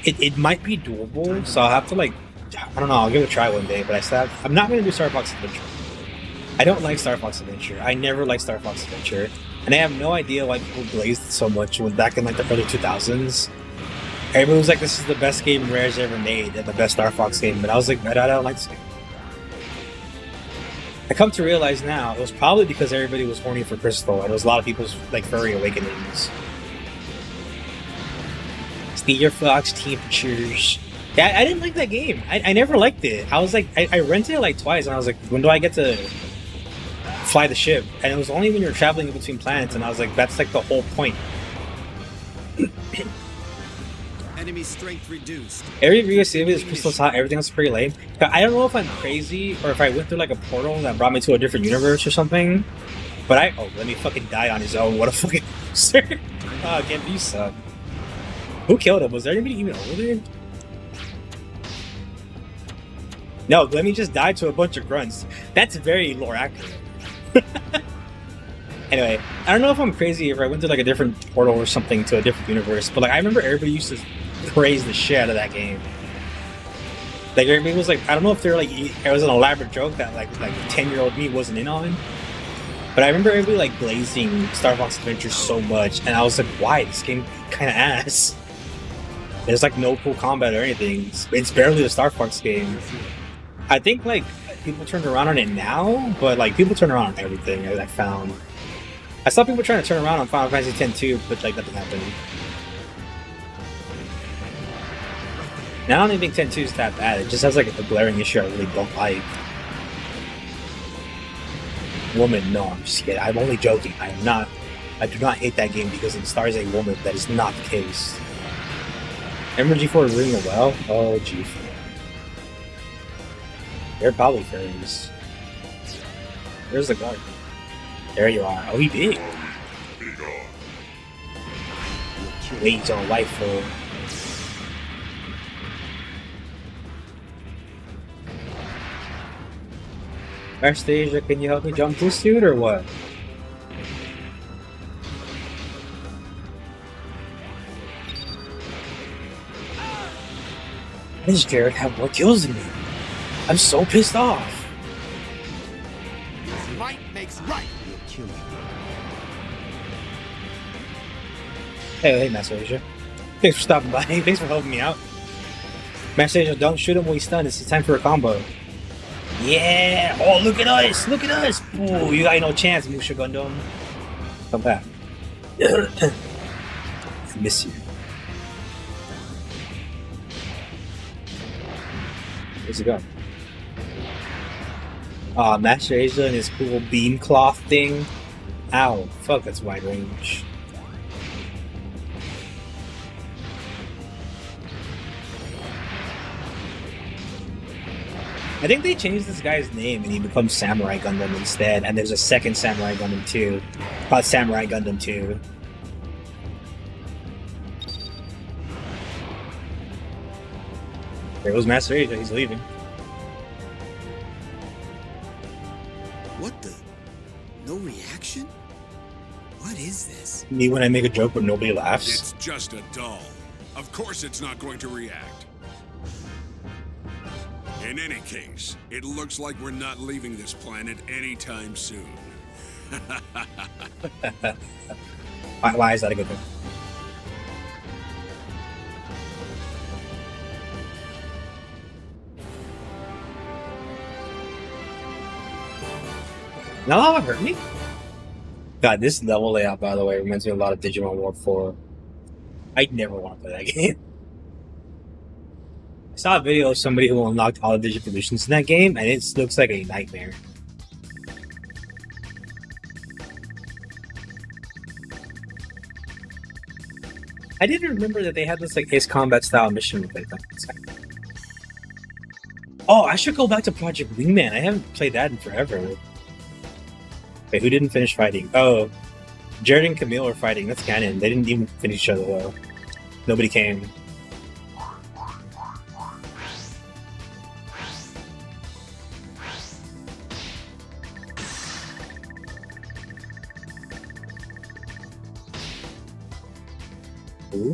it might be doable, so I'll have to like, I don't know, I'll give it a try one day. But I'm not going to do Star Fox Adventure. I don't like Star Fox Adventure. I never liked Star Fox Adventure, and I have no idea why people blazed so much back in like the early 2000s. Everybody was like, "This is the best game Rare's ever made and the best Star Fox game," but I was like, "I don't like this game." I come to realize now it was probably because everybody was horny for Crystal, and it was a lot of people's like furry awakenings. Speed Fox temperatures. Yeah, I didn't like that game. I never liked it. I was like, I rented it like twice, and I was like, when do I get to fly the ship? And it was only when you're traveling between planets, and I was like, that's like the whole point. Enemy strength reduced. Every video series is Crystal's hot, everything else is pretty lame. I don't know if I'm crazy or if I went through like a portal that brought me to a different universe or something. But oh, let me fucking die on his own. What a fucking loser. Oh, Genbi, you suck. Who killed him? Was there anybody even over there? No, let me just die to a bunch of grunts. That's very lore accurate. Anyway, I don't know if I'm crazy if I went to like a different portal or something to a different universe, but like I remember everybody used to praise the shit out of that game. Like everybody was like, I don't know if they're like, it was an elaborate joke that like 10-year-old me wasn't in on, but I remember everybody like blazing Star Fox Adventure so much, and I was like, why? This game kind of ass. There's like no cool combat or anything. It's barely a Star Fox game. I think like people turned around on it now, but like people turn around on everything. I found. I saw people trying to turn around on Final Fantasy X too, but like nothing happened. Now I don't even think 10-2 is that bad. It just has like a glaring issue I really don't like. Woman, no, I'm just kidding. I'm only joking. I do not hate that game because it stars a woman. That is not the case. Remember G4 ringing a well? Oh, G4. They're probably fairies. Where's the guard? There you are. Oh, he did. Wait on rifle. Anastasia, can you help me jump this dude or what? Why does Jared have more kills than me? I'm so pissed off. Might makes right. You'll kill me. Hey, Master Asia. Thanks for stopping by. Thanks for helping me out. Master Asia, don't shoot him when he's stunned. It's time for a combo. Yeah! Oh, look at us! Look at us! Ooh, you got no chance, Musha Gundam. Come back. I miss you. Where's he go? Aw, Master Asia and his cool beam cloth thing. Ow. Fuck, that's wide range. I think they changed this guy's name and he becomes Samurai Gundam instead, and there's a second Samurai Gundam 2 called Samurai Gundam 2. There goes Master Asia, he's leaving. What the? No reaction? What is this? Me when I make a joke but nobody laughs. It's just a doll. Of course it's not going to react. In any case, it looks like we're not leaving this planet anytime soon. Why is that a good thing? No, hurt me. God, this level layout, by the way, reminds me a lot of Digimon War 4. I'd never want to play that game. I saw a video of somebody who unlocked all the Digivolutions in that game, and it looks like a nightmare. I didn't remember that they had this like Ace Combat style mission with it. Oh, I should go back to Project Wingman. I haven't played that in forever. Wait, who didn't finish fighting? Oh, Jared and Camille were fighting. That's canon. They didn't even finish each other well. Nobody came. Ooh.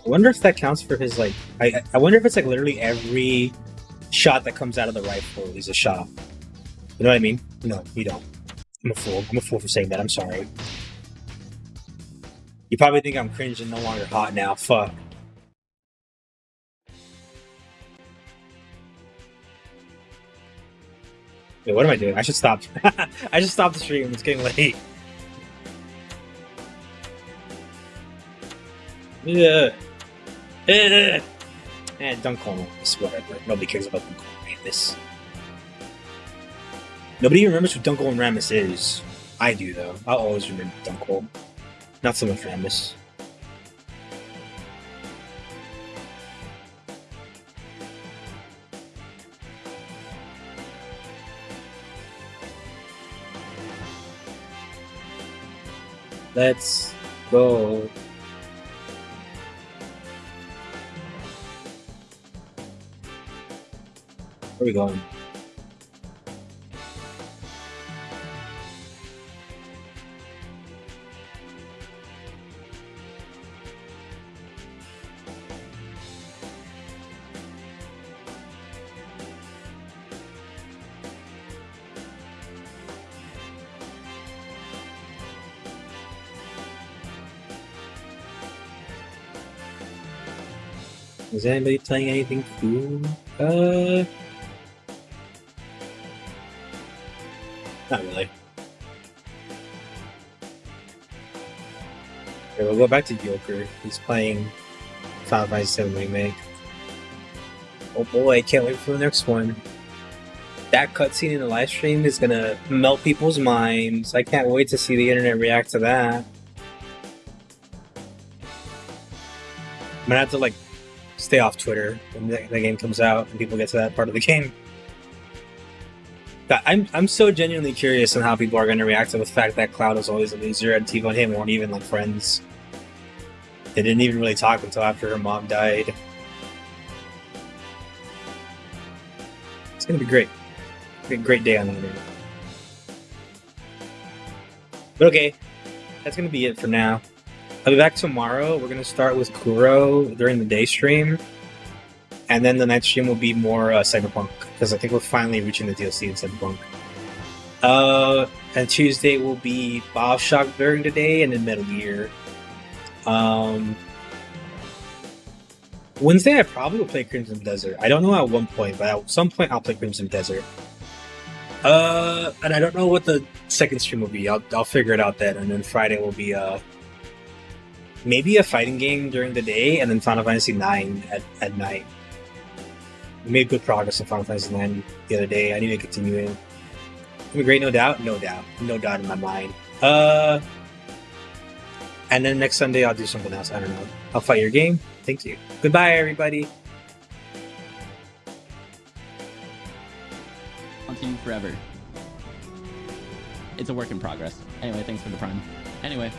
I wonder if that counts for his like. I wonder if it's like literally every shot that comes out of the rifle is a shot. You know what I mean? No, you don't. I'm a fool. I'm a fool for saying that. I'm sorry. You probably think I'm cringe and no longer hot now. Fuck. Wait, what am I doing? I should stop. I should stop the stream. It's getting late. Yeah. And Dunkel is whatever. Nobody cares about Dunkel and Rammus. Nobody even remembers who Dunkel and Rammus is. I do though. I'll always remember Dunkel. Not so much Rammus. Let's go. Where are we going? Is anybody playing anything cool? Not really. Okay, we'll go back to Joker. He's playing Final Fantasy VII Remake. Oh boy, I can't wait for the next one. That cutscene in the live stream is gonna melt people's minds. I can't wait to see the internet react to that. I'm gonna have to like stay off Twitter when the game comes out and people get to that part of the game. God, I'm so genuinely curious on how people are going to react to the fact that Cloud was always a loser and Tifa and him weren't even like friends. They didn't even really talk until after her mom died. It's gonna be great. great day on the internet. But okay, that's gonna be it for now. I'll be back tomorrow. We're gonna start with Kuro during the day stream, and then the night stream will be more Cyberpunk, because I think we're finally reaching the DLC in Cyberpunk. And Tuesday will be BioShock during the day, and then Metal Gear. Wednesday I probably will play Crimson Desert. I don't know at one point, but at some point I'll play Crimson Desert. And I don't know what the second stream will be. I'll figure it out then, and then Friday will be maybe a fighting game during the day, and then Final Fantasy IX at night. We made good progress on Final Fantasy IX the other day. I need to continue it. It'll be great, no doubt in my mind. And then next Sunday I'll do something else. I don't know. I'll fight your game. Thank you. Goodbye, everybody. Continue forever. It's a work in progress. Anyway, thanks for the prime. Anyway.